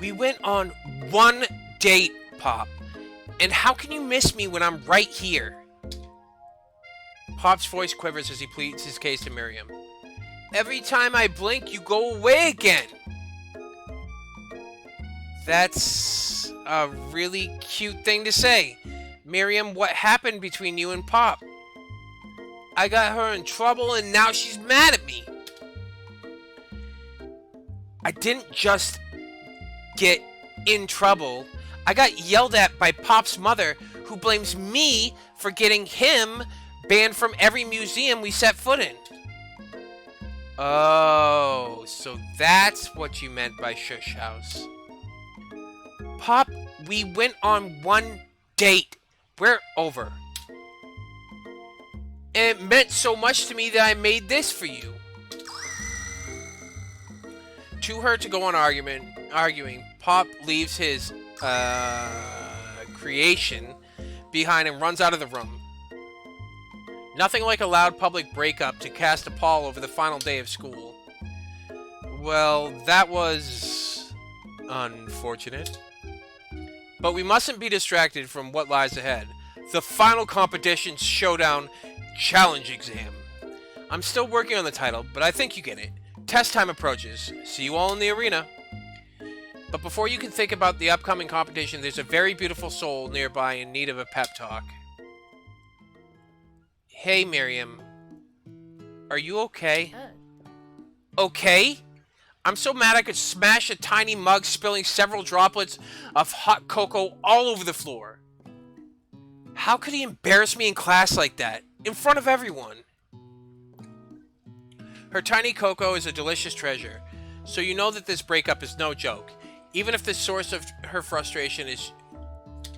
We went on one date, Pop. And how can you miss me when I'm right here? Pop's voice quivers as he pleads his case to Miriam. Every time I blink, you go away again. That's a really cute thing to say. Miriam, what happened between you and Pop? I got her in trouble and now she's mad at me. I didn't just get in trouble. I got yelled at by Pop's mother, who blames me for getting him banned from every museum we set foot in. Oh, so that's what you meant by Shush House. Pop, we went on one date. We're over. And it meant so much to me that I made this for you. Too hurt to go on arguing, Pop leaves his creation behind and runs out of the room. Nothing like a loud public breakup to cast a pall over the final day of school. Well, that was unfortunate. But we mustn't be distracted from what lies ahead. The final competition showdown challenge exam. I'm still working on the title, but I think you get it. Test time approaches. See you all in the arena. But before you can think about the upcoming competition, there's a very beautiful soul nearby in need of a pep talk. Hey, Miriam. Are you okay? Okay? I'm so mad I could smash a tiny mug, spilling several droplets of hot cocoa all over the floor. How could he embarrass me in class like that? In front of everyone? Her tiny cocoa is a delicious treasure, so you know that this breakup is no joke, even if the source of her frustration is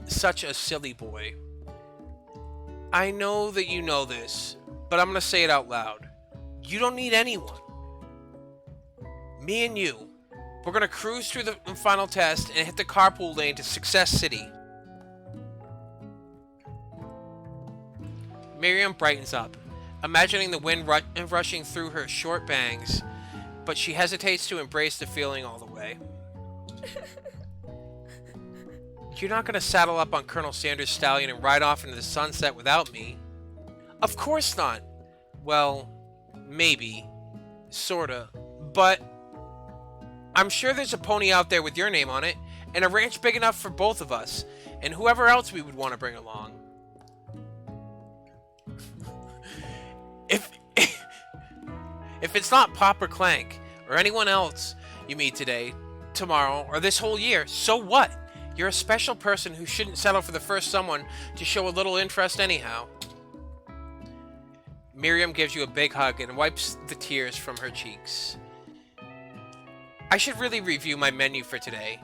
such a silly boy. I know that you know this, but I'm going to say it out loud. You don't need anyone. Me and you, we're going to cruise through the final test and hit the carpool lane to Success City. Miriam brightens up, imagining the wind rushing through her short bangs, but she hesitates to embrace the feeling all the way. You're not going to saddle up on Colonel Sanders' stallion and ride off into the sunset without me. Of course not. Well, maybe. Sorta. But I'm sure there's a pony out there with your name on it, and a ranch big enough for both of us, and whoever else we would want to bring along. If it's not Pop or Clank, or anyone else you meet today, tomorrow, or this whole year, so what? You're a special person who shouldn't settle for the first someone to show a little interest anyhow. Miriam gives you a big hug and wipes the tears from her cheeks. I should really review my menu for today.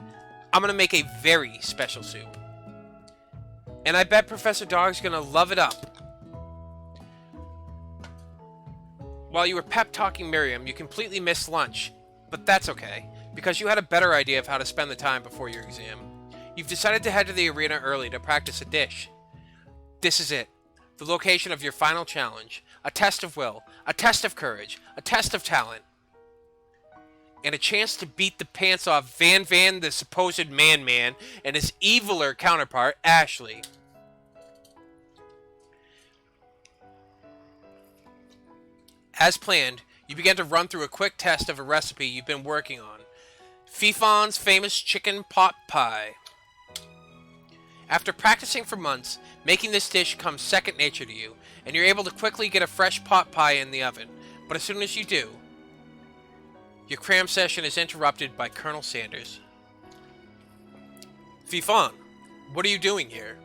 I'm gonna make a very special soup. And I bet Professor Dog's gonna love it up. While you were pep-talking Miriam, you completely missed lunch. But that's okay, because you had a better idea of how to spend the time before your exam. You've decided to head to the arena early to practice a dish. This is it. The location of your final challenge. A test of will. A test of courage. A test of talent. And a chance to beat the pants off Van, the supposed man, and his eviler counterpart, Ashley. As planned, you began to run through a quick test of a recipe you've been working on. Fifon's famous chicken pot pie. After practicing for months, making this dish comes second nature to you, and you're able to quickly get a fresh pot pie in the oven. But as soon as you do, your cram session is interrupted by Colonel Sanders. Fifon, what are you doing here?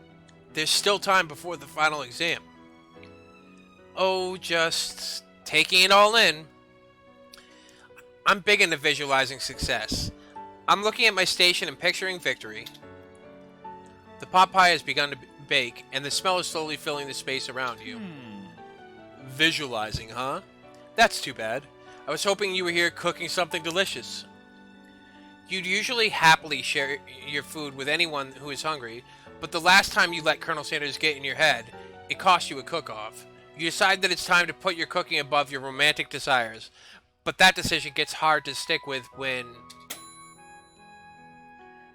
There's still time before the final exam. Oh, just taking it all in. I'm big into visualizing success. I'm looking at my station and picturing victory. The pot pie has begun to bake, and the smell is slowly filling the space around you. Visualizing, huh? That's too bad. I was hoping you were here cooking something delicious. You'd usually happily share your food with anyone who is hungry, but the last time you let Colonel Sanders get in your head, it cost you a cook-off. You decide that it's time to put your cooking above your romantic desires, but that decision gets hard to stick with when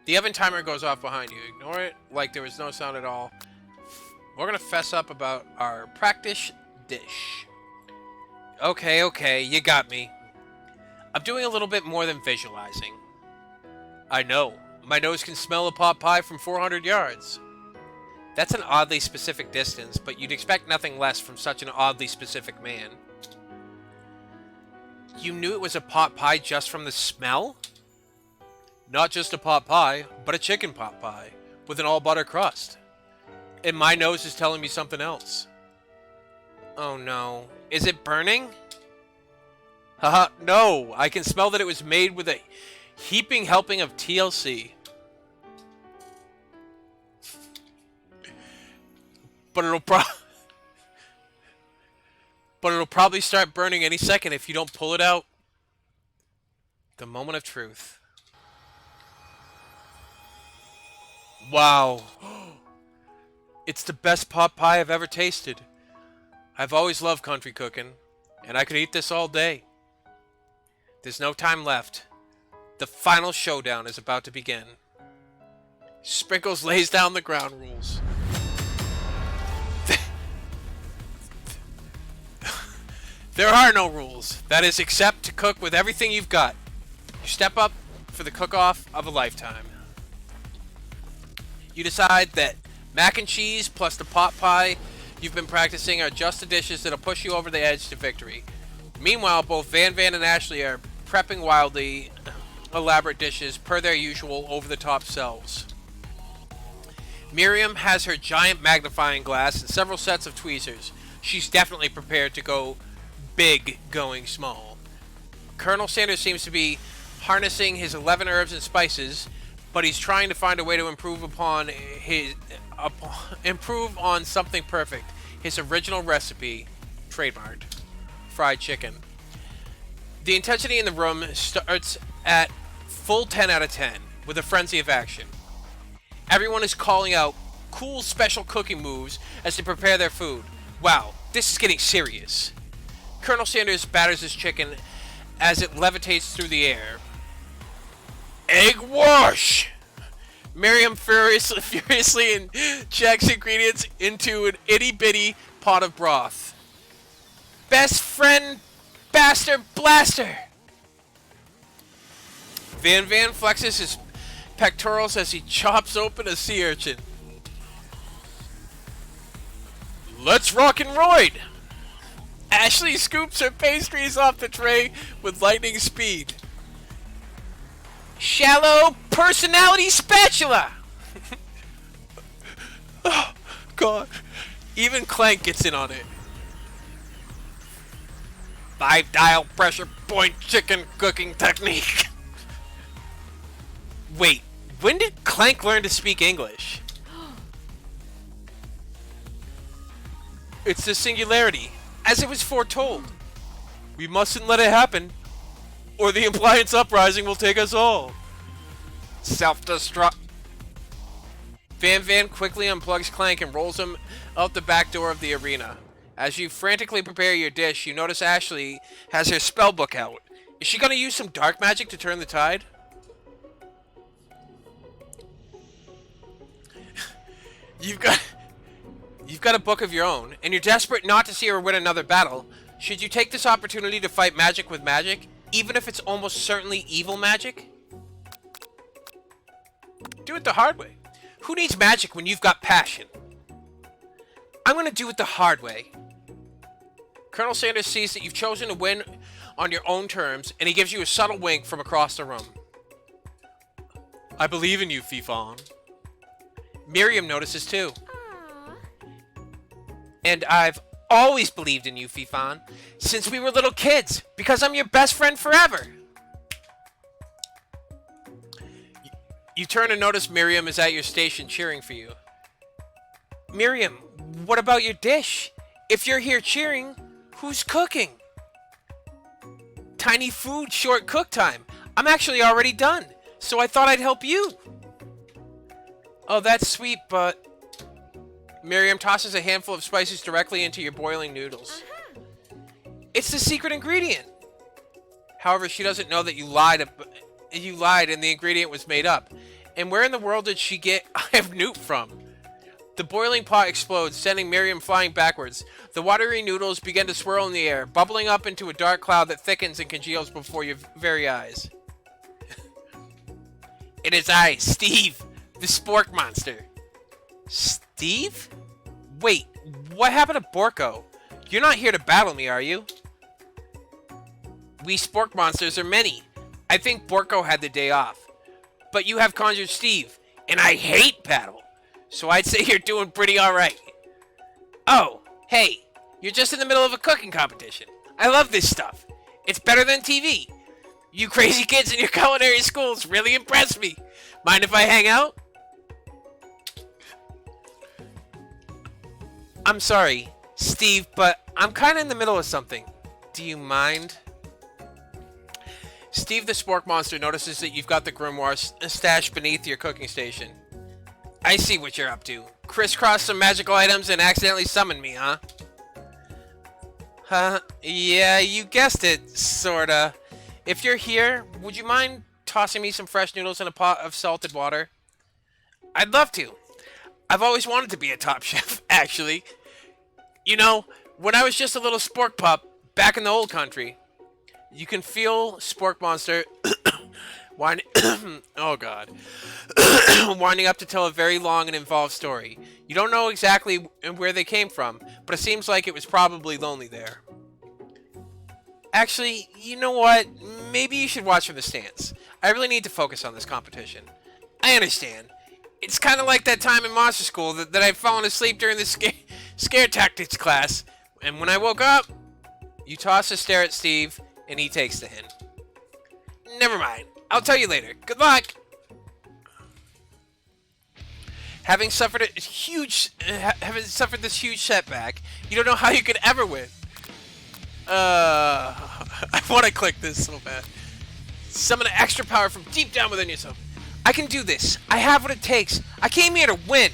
the oven timer goes off behind you. Ignore it like there was no sound at all. We're gonna fess up about our practice dish. Okay, you got me. I'm doing a little bit more than visualizing. I know. My nose can smell a pot pie from 400 yards. That's an oddly specific distance, but you'd expect nothing less from such an oddly specific man. You knew it was a pot pie just from the smell? Not just a pot pie, but a chicken pot pie, with an all-butter crust. And my nose is telling me something else. Oh no. Is it burning? Haha, no! I can smell that it was made with a heaping helping of TLC. But it'll probably start burning any second if you don't pull it out. The moment of truth. Wow. It's the best pot pie I've ever tasted. I've always loved country cooking, and I could eat this all day. There's no time left. The final showdown is about to begin. Sprinkles lays down the ground rules. There are no rules. That is, except to cook with everything you've got. You step up for the cook-off of a lifetime. You decide that mac and cheese plus the pot pie you've been practicing are just the dishes that'll push you over the edge to victory. Meanwhile, both Van and Ashley are prepping wildly elaborate dishes per their usual over-the-top selves. Miriam has her giant magnifying glass and several sets of tweezers. She's definitely prepared to go big going small. Colonel Sanders seems to be harnessing his 11 herbs and spices, but he's trying to find a way to improve on something perfect. His original recipe, trademarked, fried chicken. The intensity in the room starts at full 10 out of 10 with a frenzy of action. Everyone is calling out cool special cooking moves as they prepare their food. Wow, this is getting serious. Colonel Sanders batters his chicken as it levitates through the air. Egg wash! Miriam furiously injects ingredients into an itty-bitty pot of broth. Best friend, bastard blaster! Van flexes his pectorals as he chops open a sea urchin. Let's rock and roid! Ashley scoops her pastries off the tray with lightning speed. Shallow personality spatula! Oh, God. Even Clank gets in on it. 5-dial pressure point chicken cooking technique. Wait, when did Clank learn to speak English? It's the singularity, as it was foretold. We mustn't let it happen, or the appliance uprising will take us all. Self-destruct. Van quickly unplugs Clank and rolls him out the back door of the arena. As you frantically prepare your dish, you notice Ashley has her spellbook out. Is she gonna use some dark magic to turn the tide? You've got a book of your own, and you're desperate not to see her win another battle. Should you take this opportunity to fight magic with magic, even if it's almost certainly evil magic? Do it the hard way. Who needs magic when you've got passion? I'm gonna do it the hard way. Colonel Sanders sees that you've chosen to win on your own terms, and he gives you a subtle wink from across the room. I believe in you, Fifon. Miriam notices too. And I've always believed in you, Fifon, since we were little kids, because I'm your best friend forever. You turn and notice Miriam is at your station cheering for you. Miriam, what about your dish? If you're here cheering, who's cooking? Tiny food, short cook time. I'm actually already done, so I thought I'd help you. Oh, that's sweet, but... Miriam tosses a handful of spices directly into your boiling noodles. It's the secret ingredient. However, she doesn't know that you lied and the ingredient was made up. And where in the world did she get I have Newt from? The boiling pot explodes, sending Miriam flying backwards. The watery noodles begin to swirl in the air, bubbling up into a dark cloud that thickens and congeals before your very eyes. It is I, Steve, the spork monster. Steve? Wait, what happened to Borko? You're not here to battle me, are you? We spork monsters are many. I think Borko had the day off. But you have conjured Steve, and I hate battle. So I'd say you're doing pretty alright. Oh, hey, you're just in the middle of a cooking competition. I love this stuff. It's better than TV. You crazy kids in your culinary schools really impress me. Mind if I hang out? I'm sorry, Steve, but I'm kind of in the middle of something. Do you mind? Steve the Spork Monster notices that you've got the grimoire stashed beneath your cooking station. I see what you're up to. Crisscross some magical items and accidentally summon me, huh? Yeah, you guessed it, sorta. If you're here, would you mind tossing me some fresh noodles in a pot of salted water? I'd love to. I've always wanted to be a top chef, actually. You know, when I was just a little spork pup back in the old country. You can feel Spork Monster oh god. winding up to tell a very long and involved story. You don't know exactly where they came from, but it seems like it was probably lonely there. Actually, you know what? Maybe you should watch from the stands. I really need to focus on this competition. I understand. It's kind of like that time in Monster School that I'd fallen asleep during the scare tactics class. And when I woke up, you toss a stare at Steve, and he takes the hint. Never mind. I'll tell you later. Good luck! Having suffered this huge setback, you don't know how you could ever win. I want to click this so bad. Summon an extra power from deep down within yourself. I can do this. I have what it takes. I came here to win.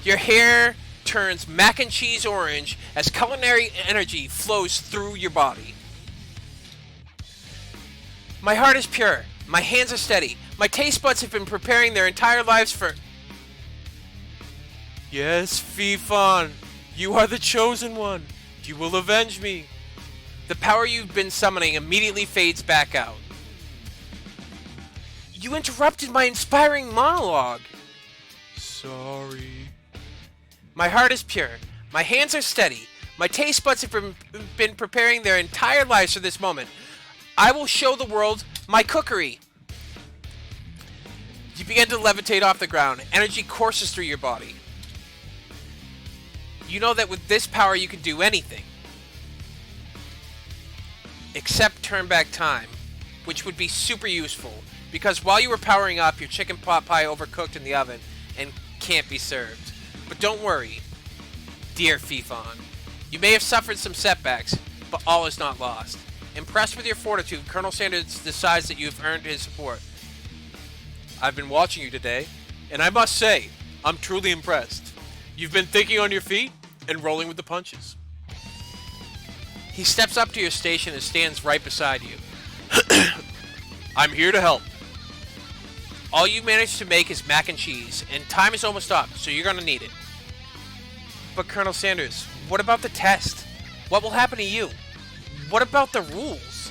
Your hair turns mac and cheese orange as culinary energy flows through your body. My heart is pure. My hands are steady. My taste buds have been preparing their entire lives for... Yes, Fifon. You are the chosen one. You will avenge me. The power you've been summoning immediately fades back out. You interrupted my inspiring monologue. Sorry. My heart is pure. My hands are steady. My taste buds have been preparing their entire lives for this moment. I will show the world my cookery. You begin to levitate off the ground. Energy courses through your body. You know that with this power you can do anything. Except turn back time, which would be super useful, because while you were powering up, your chicken pot pie overcooked in the oven and can't be served. But don't worry, dear Fifon. You may have suffered some setbacks, but all is not lost. Impressed with your fortitude, Colonel Sanders decides that you have earned his support. I've been watching you today, and I must say, I'm truly impressed. You've been thinking on your feet and rolling with the punches. He steps up to your station and stands right beside you. I'm here to help. All you managed to make is mac and cheese, and time is almost up, so you're going to need it. But Colonel Sanders, what about the test? What will happen to you? What about the rules?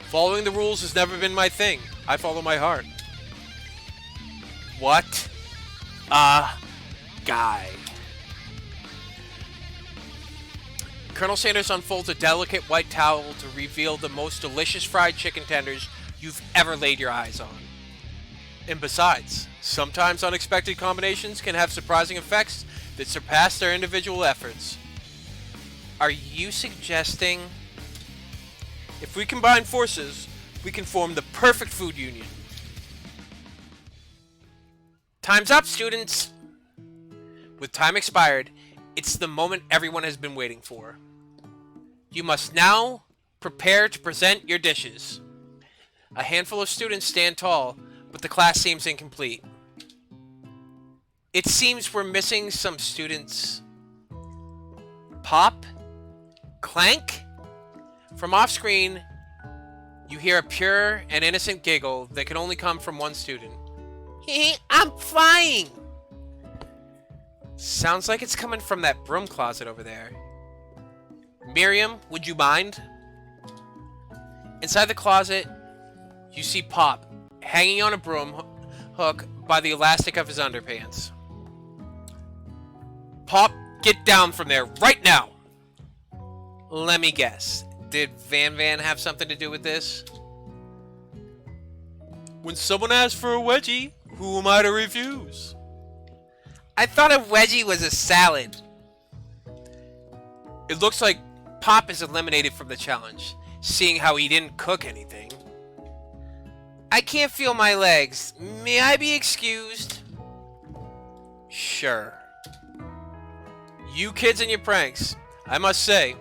Following the rules has never been my thing. I follow my heart. What? A guy. Colonel Sanders unfolds a delicate white towel to reveal the most delicious fried chicken tenders you've ever laid your eyes on. And besides, sometimes unexpected combinations can have surprising effects that surpass their individual efforts. Are you suggesting if we combine forces, we can form the perfect food union? Time's up, students! With time expired, it's the moment everyone has been waiting for. You must now prepare to present your dishes. A handful of students stand tall, but the class seems incomplete. It seems we're missing some students. Pop? Clank? From off-screen, you hear a pure and innocent giggle that can only come from one student. I'm flying! Sounds like it's coming from that broom closet over there. Miriam, would you mind? Inside the closet, you see Pop hanging on a broom hook by the elastic of his underpants. Pop, get down from there right now! Let me guess. Did Van have something to do with this? When someone asks for a wedgie, who am I to refuse? I thought a wedgie was a salad. It looks like Pop is eliminated from the challenge, seeing how he didn't cook anything. I can't feel my legs. May I be excused? Sure. You kids and your pranks. I must say,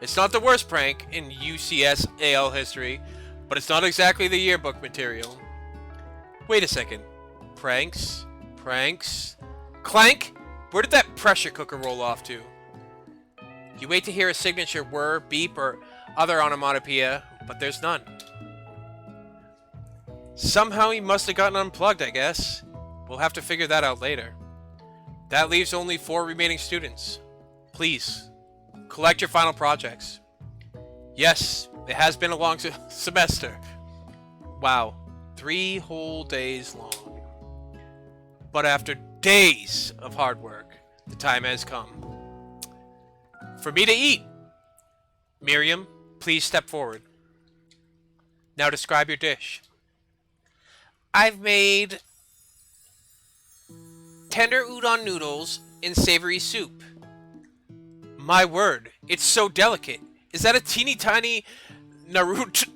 it's not the worst prank in UCS AL history, but it's not exactly the yearbook material. Wait a second. Pranks? Clank? Where did that pressure cooker roll off to? You wait to hear a signature whir, beep, or other onomatopoeia, but there's none. Somehow he must have gotten unplugged, I guess. We'll have to figure that out later. That leaves only 4 remaining students. Please, collect your final projects. Yes, it has been a long semester. Wow, 3 whole days long. But after days of hard work, the time has come. For me to eat. Miriam, please step forward. Now describe your dish. I've made tender udon noodles in savory soup. My word, it's so delicate. Is that a teeny tiny Naruto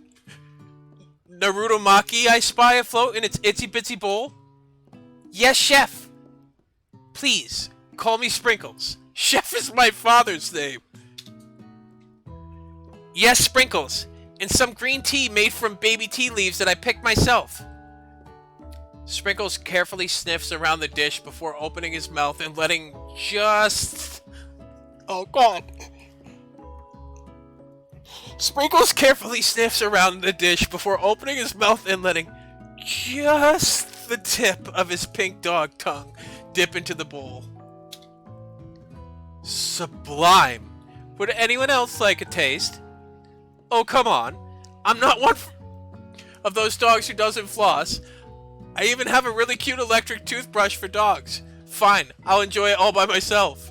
maki I spy afloat in its itsy bitsy bowl? Yes, chef. Please, call me Sprinkles. Chef is my father's name. Yes, Sprinkles. And some green tea made from baby tea leaves that I picked myself. Sprinkles carefully sniffs around the dish before opening his mouth and letting just... Oh, God. Sprinkles carefully sniffs around the dish before opening his mouth and letting just the tip of his pink dog tongue dip into the bowl. Sublime. Would anyone else like a taste? Oh, come on. I'm not one of those dogs who doesn't floss. I even have a really cute electric toothbrush for dogs. Fine, I'll enjoy it all by myself.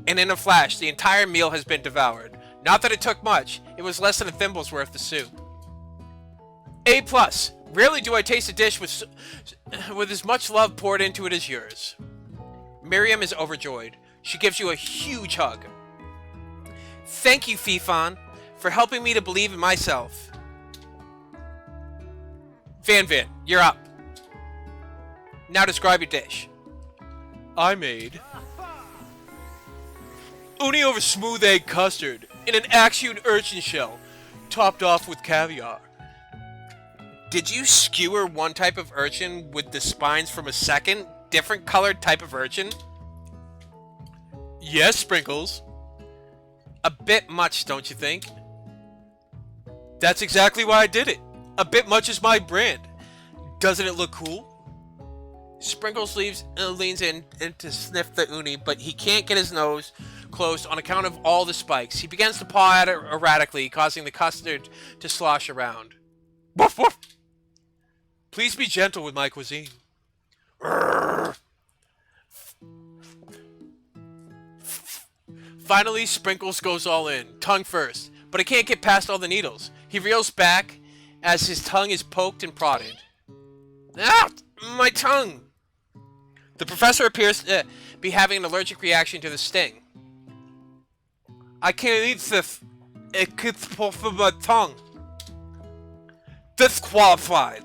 And in a flash, the entire meal has been devoured. Not that it took much. It was less than a thimble's worth of soup. A+. Rarely do I taste a dish with as much love poured into it as yours. Miriam is overjoyed. She gives you a huge hug. Thank you, Fifon, for helping me to believe in myself. Van, you're up. Now describe your dish. I made uni over smooth egg custard in an axion urchin shell, topped off with caviar. Did you skewer one type of urchin with the spines from a second, different colored type of urchin? Yes, Sprinkles. A bit much, don't you think? That's exactly why I did it. A bit much is my brand. Doesn't it look cool? Sprinkles leans in to sniff the uni, but he can't get his nose closed on account of all the spikes. He begins to paw at it erratically, causing the custard to slosh around. Woof woof! Please be gentle with my cuisine. Finally, Sprinkles goes all in, tongue first, but he can't get past all the needles. He reels back as his tongue is poked and prodded. Ah! My tongue! The professor appears to be having an allergic reaction to the sting. I can't eat this. It gets from my tongue. Disqualified.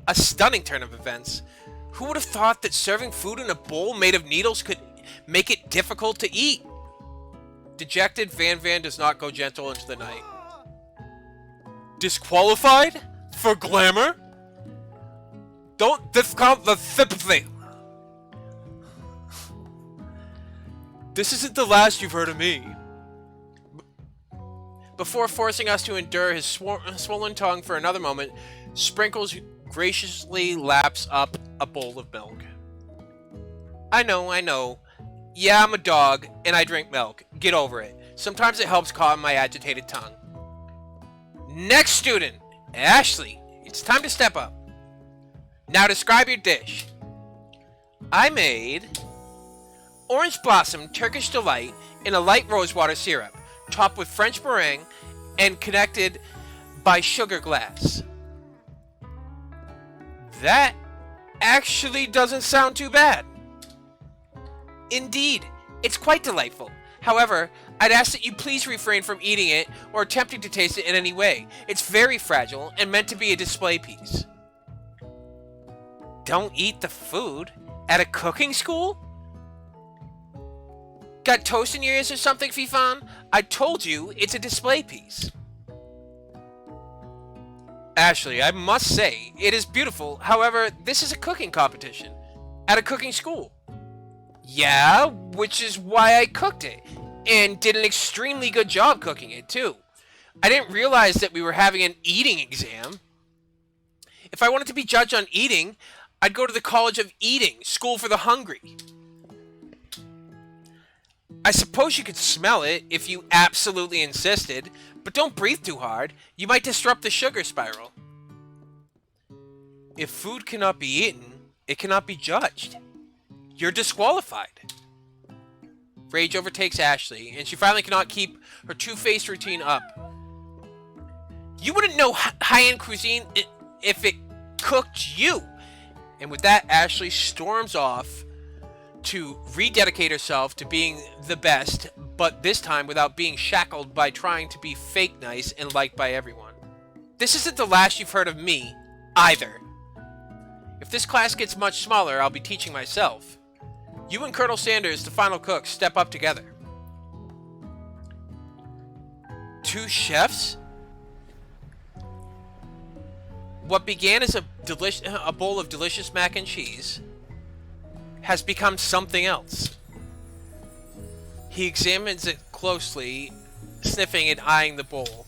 A stunning turn of events. Who would have thought that serving food in a bowl made of needles could make it difficult to eat? Dejected, Van does not go gentle into the night. Disqualified? For glamour? Don't discount the sympathy. This isn't the last you've heard of me. Before forcing us to endure his swollen tongue for another moment, Sprinkles graciously laps up a bowl of milk. I know. Yeah, I'm a dog, and I drink milk. Get over it. Sometimes it helps calm my agitated tongue. Next student, Ashley. It's time to step up. Now describe your dish. I made Orange Blossom Turkish Delight in a light rosewater syrup, topped with French meringue and connected by sugar glass. That actually doesn't sound too bad. Indeed, it's quite delightful. However, I'd ask that you please refrain from eating it or attempting to taste it in any way. It's very fragile and meant to be a display piece. Don't eat the food? At a cooking school? Got toast in your ears or something, Fifan? I told you it's a display piece. Ashley, I must say, it is beautiful. However, this is a cooking competition. At a cooking school. Yeah, which is why I cooked it. And did an extremely good job cooking it, too. I didn't realize that we were having an eating exam. If I wanted to be judged on eating, I'd go to the College of Eating, School for the Hungry. I suppose you could smell it if you absolutely insisted, but don't breathe too hard. You might disrupt the sugar spiral. If food cannot be eaten, it cannot be judged. You're disqualified. Rage overtakes Ashley, and she finally cannot keep her two-faced routine up. You wouldn't know high-end cuisine if it cooked you. And with that, Ashley storms off to rededicate herself to being the best, but this time without being shackled by trying to be fake nice and liked by everyone. This isn't the last you've heard of me, either. If this class gets much smaller, I'll be teaching myself. You and Colonel Sanders, the final cook, step up together. Two chefs? What began as a bowl of delicious mac and cheese has become something else. He examines it closely, sniffing and eyeing the bowl.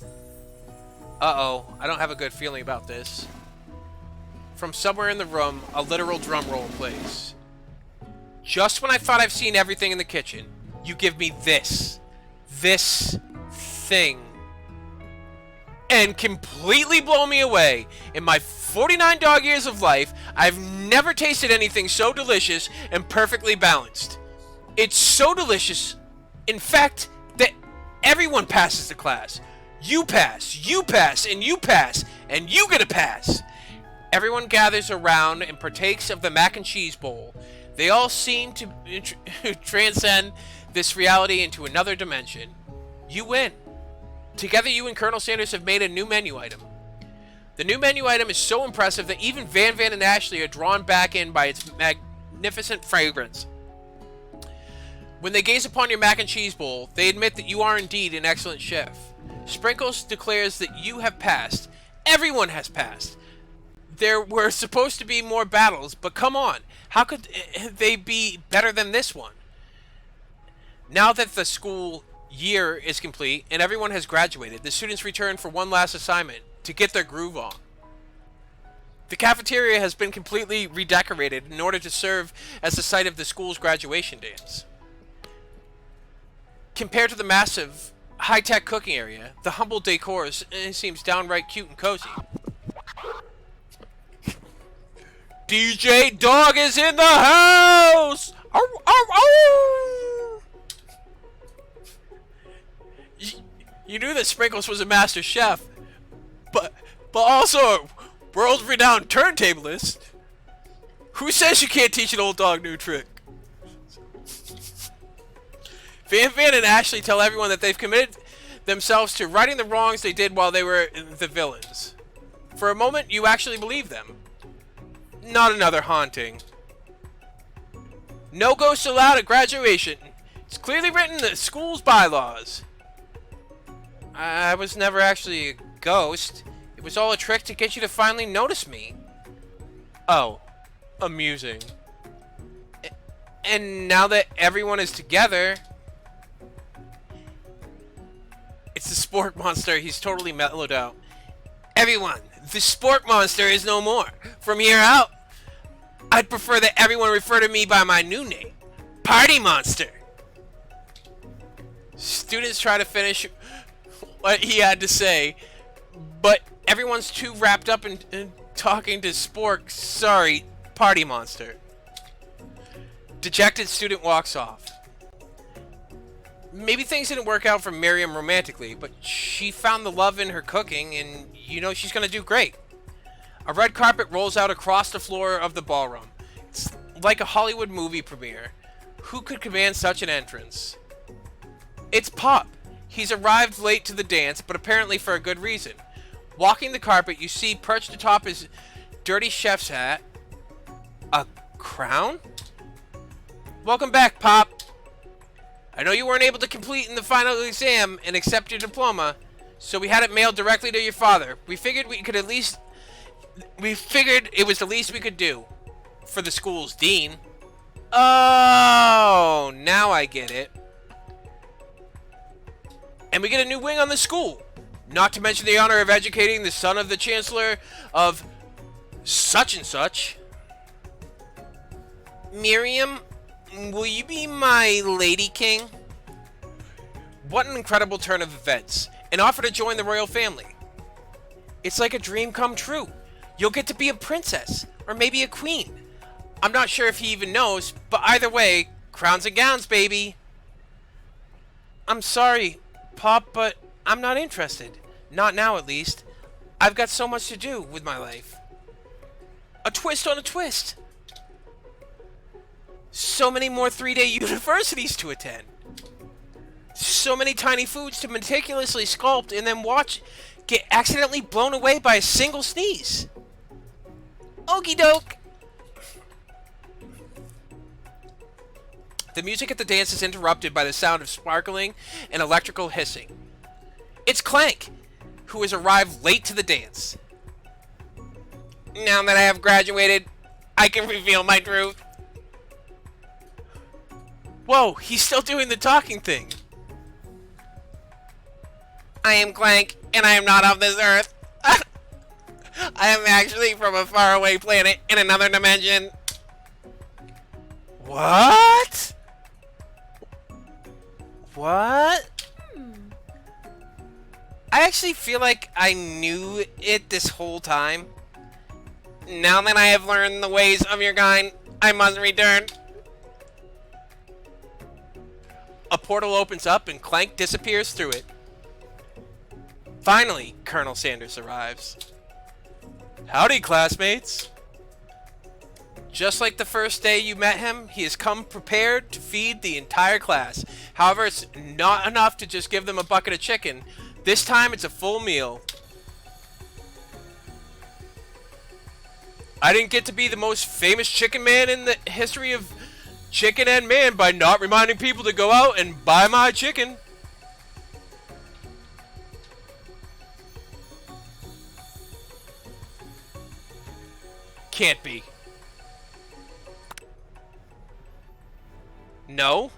Uh-oh, I don't have a good feeling about this. From somewhere in the room, a literal drum roll plays. Just when I thought I've seen everything in the kitchen, you give me this. This thing. And completely blow me away. In my 49 dog years of life, I've never tasted anything so delicious and perfectly balanced. It's so delicious, in fact, that everyone passes the class. You pass, and you pass, and you get a pass. Everyone gathers around and partakes of the mac and cheese bowl. They all seem to transcend this reality into another dimension. You win. Together, you and Colonel Sanders have made a new menu item. The new menu item is so impressive that even Van and Ashley are drawn back in by its magnificent fragrance. When they gaze upon your mac and cheese bowl, they admit that you are indeed an excellent chef. Sprinkles declares that you have passed. Everyone has passed. There were supposed to be more battles, but come on, how could they be better than this one? Now that the school year is complete and everyone has graduated, the students return for one last assignment to get their groove on. The cafeteria has been completely redecorated in order to serve as the site of the school's graduation dance. Compared to the massive, high-tech cooking area, the humble decor seems downright cute and cozy. DJ Dog is in the house! Ow, ow, ow! You knew that Sprinkles was a master chef, but also a world-renowned turntablist. Who says you can't teach an old dog new trick? Van and Ashley tell everyone that they've committed themselves to righting the wrongs they did while they were the villains. For a moment, you actually believe them. Not another haunting. No ghosts allowed at graduation. It's clearly written in the school's bylaws. I was never actually a ghost. It was all a trick to get you to finally notice me. Oh, amusing. And now that everyone is together... It's the sport monster. He's totally mellowed out. Everyone, the sport monster is no more. From here out, I'd prefer that everyone refer to me by my new name, Party Monster. Students try to finish what he had to say, but everyone's too wrapped up in talking to Spork. Sorry, Party Monster. Dejected student walks off. Maybe things didn't work out for Miriam romantically, but she found the love in her cooking, and you know she's gonna do great. A red carpet rolls out across the floor of the ballroom. It's like a Hollywood movie premiere. Who could command such an entrance? It's Pop. He's arrived late to the dance, but apparently for a good reason. Walking the carpet, you see perched atop his dirty chef's hat, a crown? Welcome back, Pop. I know you weren't able to complete in the final exam and accept your diploma, so we had it mailed directly to your father. We figured it was the least we could do for the school's dean. Oh, now I get it. And we get a new wing on the school. Not to mention the honor of educating the son of the chancellor of such and such. Miriam, will you be my lady king? What an incredible turn of events. An offer to join the royal family. It's like a dream come true. You'll get to be a princess, or maybe a queen. I'm not sure if he even knows, but either way, crowns and gowns, baby. I'm sorry, Pop, but I'm not interested. Not now, at least. I've got so much to do with my life. A twist on a twist. So many more 3-day universities to attend. So many tiny foods to meticulously sculpt and then watch get accidentally blown away by a single sneeze. Okie doke. The music at the dance is interrupted by the sound of sparkling and electrical hissing. It's Clank, who has arrived late to the dance. Now that I have graduated, I can reveal my truth. Whoa, he's still doing the talking thing. I am Clank, and I am not of this earth. I am actually from a faraway planet in another dimension. What? What? I actually feel like I knew it this whole time. Now that I have learned the ways of your kind, I must return. A portal opens up and Clank disappears through it. Finally, Colonel Sanders arrives. Howdy, classmates. Just like the first day you met him, he has come prepared to feed the entire class. However, it's not enough to just give them a bucket of chicken. This time, it's a full meal. I didn't get to be the most famous chicken man in the history of Chicken and Man by not reminding people to go out and buy my chicken. Can't be. No,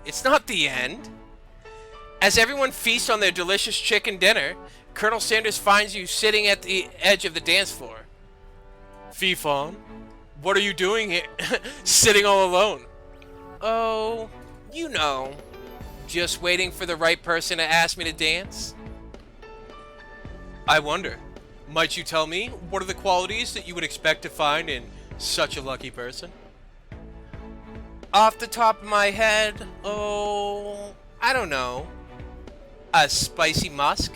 it's not the end. As everyone feasts on their delicious chicken dinner, Colonel Sanders finds you sitting at the edge of the dance floor. Fee-Fom, what are you doing here, sitting all alone? Oh, you know, just waiting for the right person to ask me to dance. I wonder, might you tell me what are the qualities that you would expect to find in Such a lucky person. Off the top of my head, oh, I don't know. A spicy musk,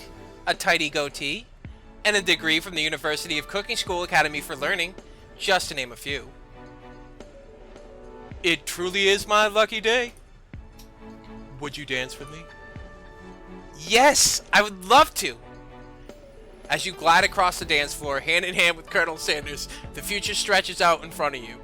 a tidy goatee, and a degree from the University of Cooking School Academy for Learning, just to name a few. It truly is my lucky day. Would you dance with me? Yes, I would love to. As you glide across the dance floor, hand in hand with Colonel Sanders, the future stretches out in front of you.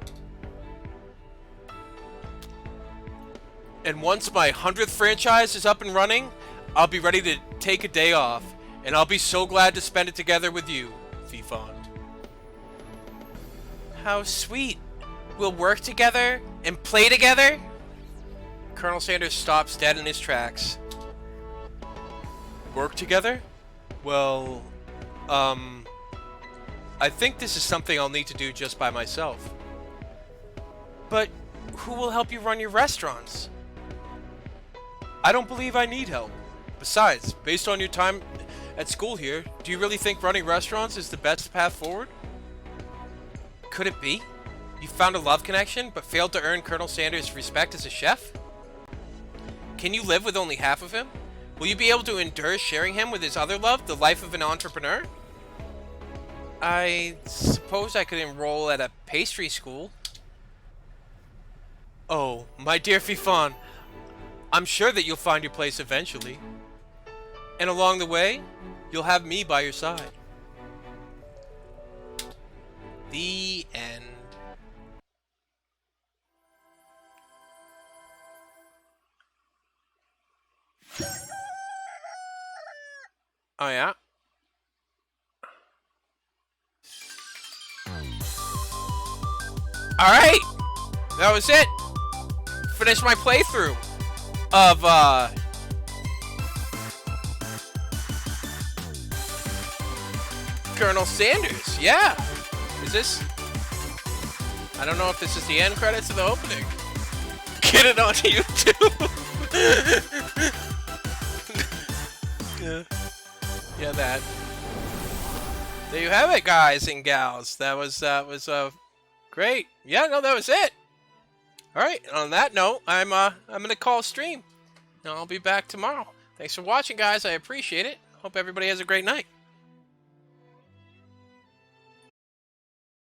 And once my 100th franchise is up and running, I'll be ready to take a day off, and I'll be so glad to spend it together with you, Fifond. How sweet. We'll work together and play together? Colonel Sanders stops dead in his tracks. Work together? Well, I think this is something I'll need to do just by myself. But who will help you run your restaurants? I don't believe I need help. Besides, based on your time at school here, do you really think running restaurants is the best path forward? Could it be? You found a love connection, but failed to earn Colonel Sanders' respect as a chef? Can you live with only half of him? Will you be able to endure sharing him with his other love, the life of an entrepreneur? I suppose I could enroll at a pastry school. Oh, my dear Fifon, I'm sure that you'll find your place eventually. And along the way, you'll have me by your side. The end. Oh yeah? Alright! That was it! Finished my playthrough of, Colonel Sanders. Yeah! Is this... I don't know if this is the end credits of the opening. Get it on YouTube! Yeah, that. There you have it, guys and gals. That was great. Yeah, no, that was it. All right. On that note, I'm gonna call stream. And I'll be back tomorrow. Thanks for watching, guys. I appreciate it. Hope everybody has a great night.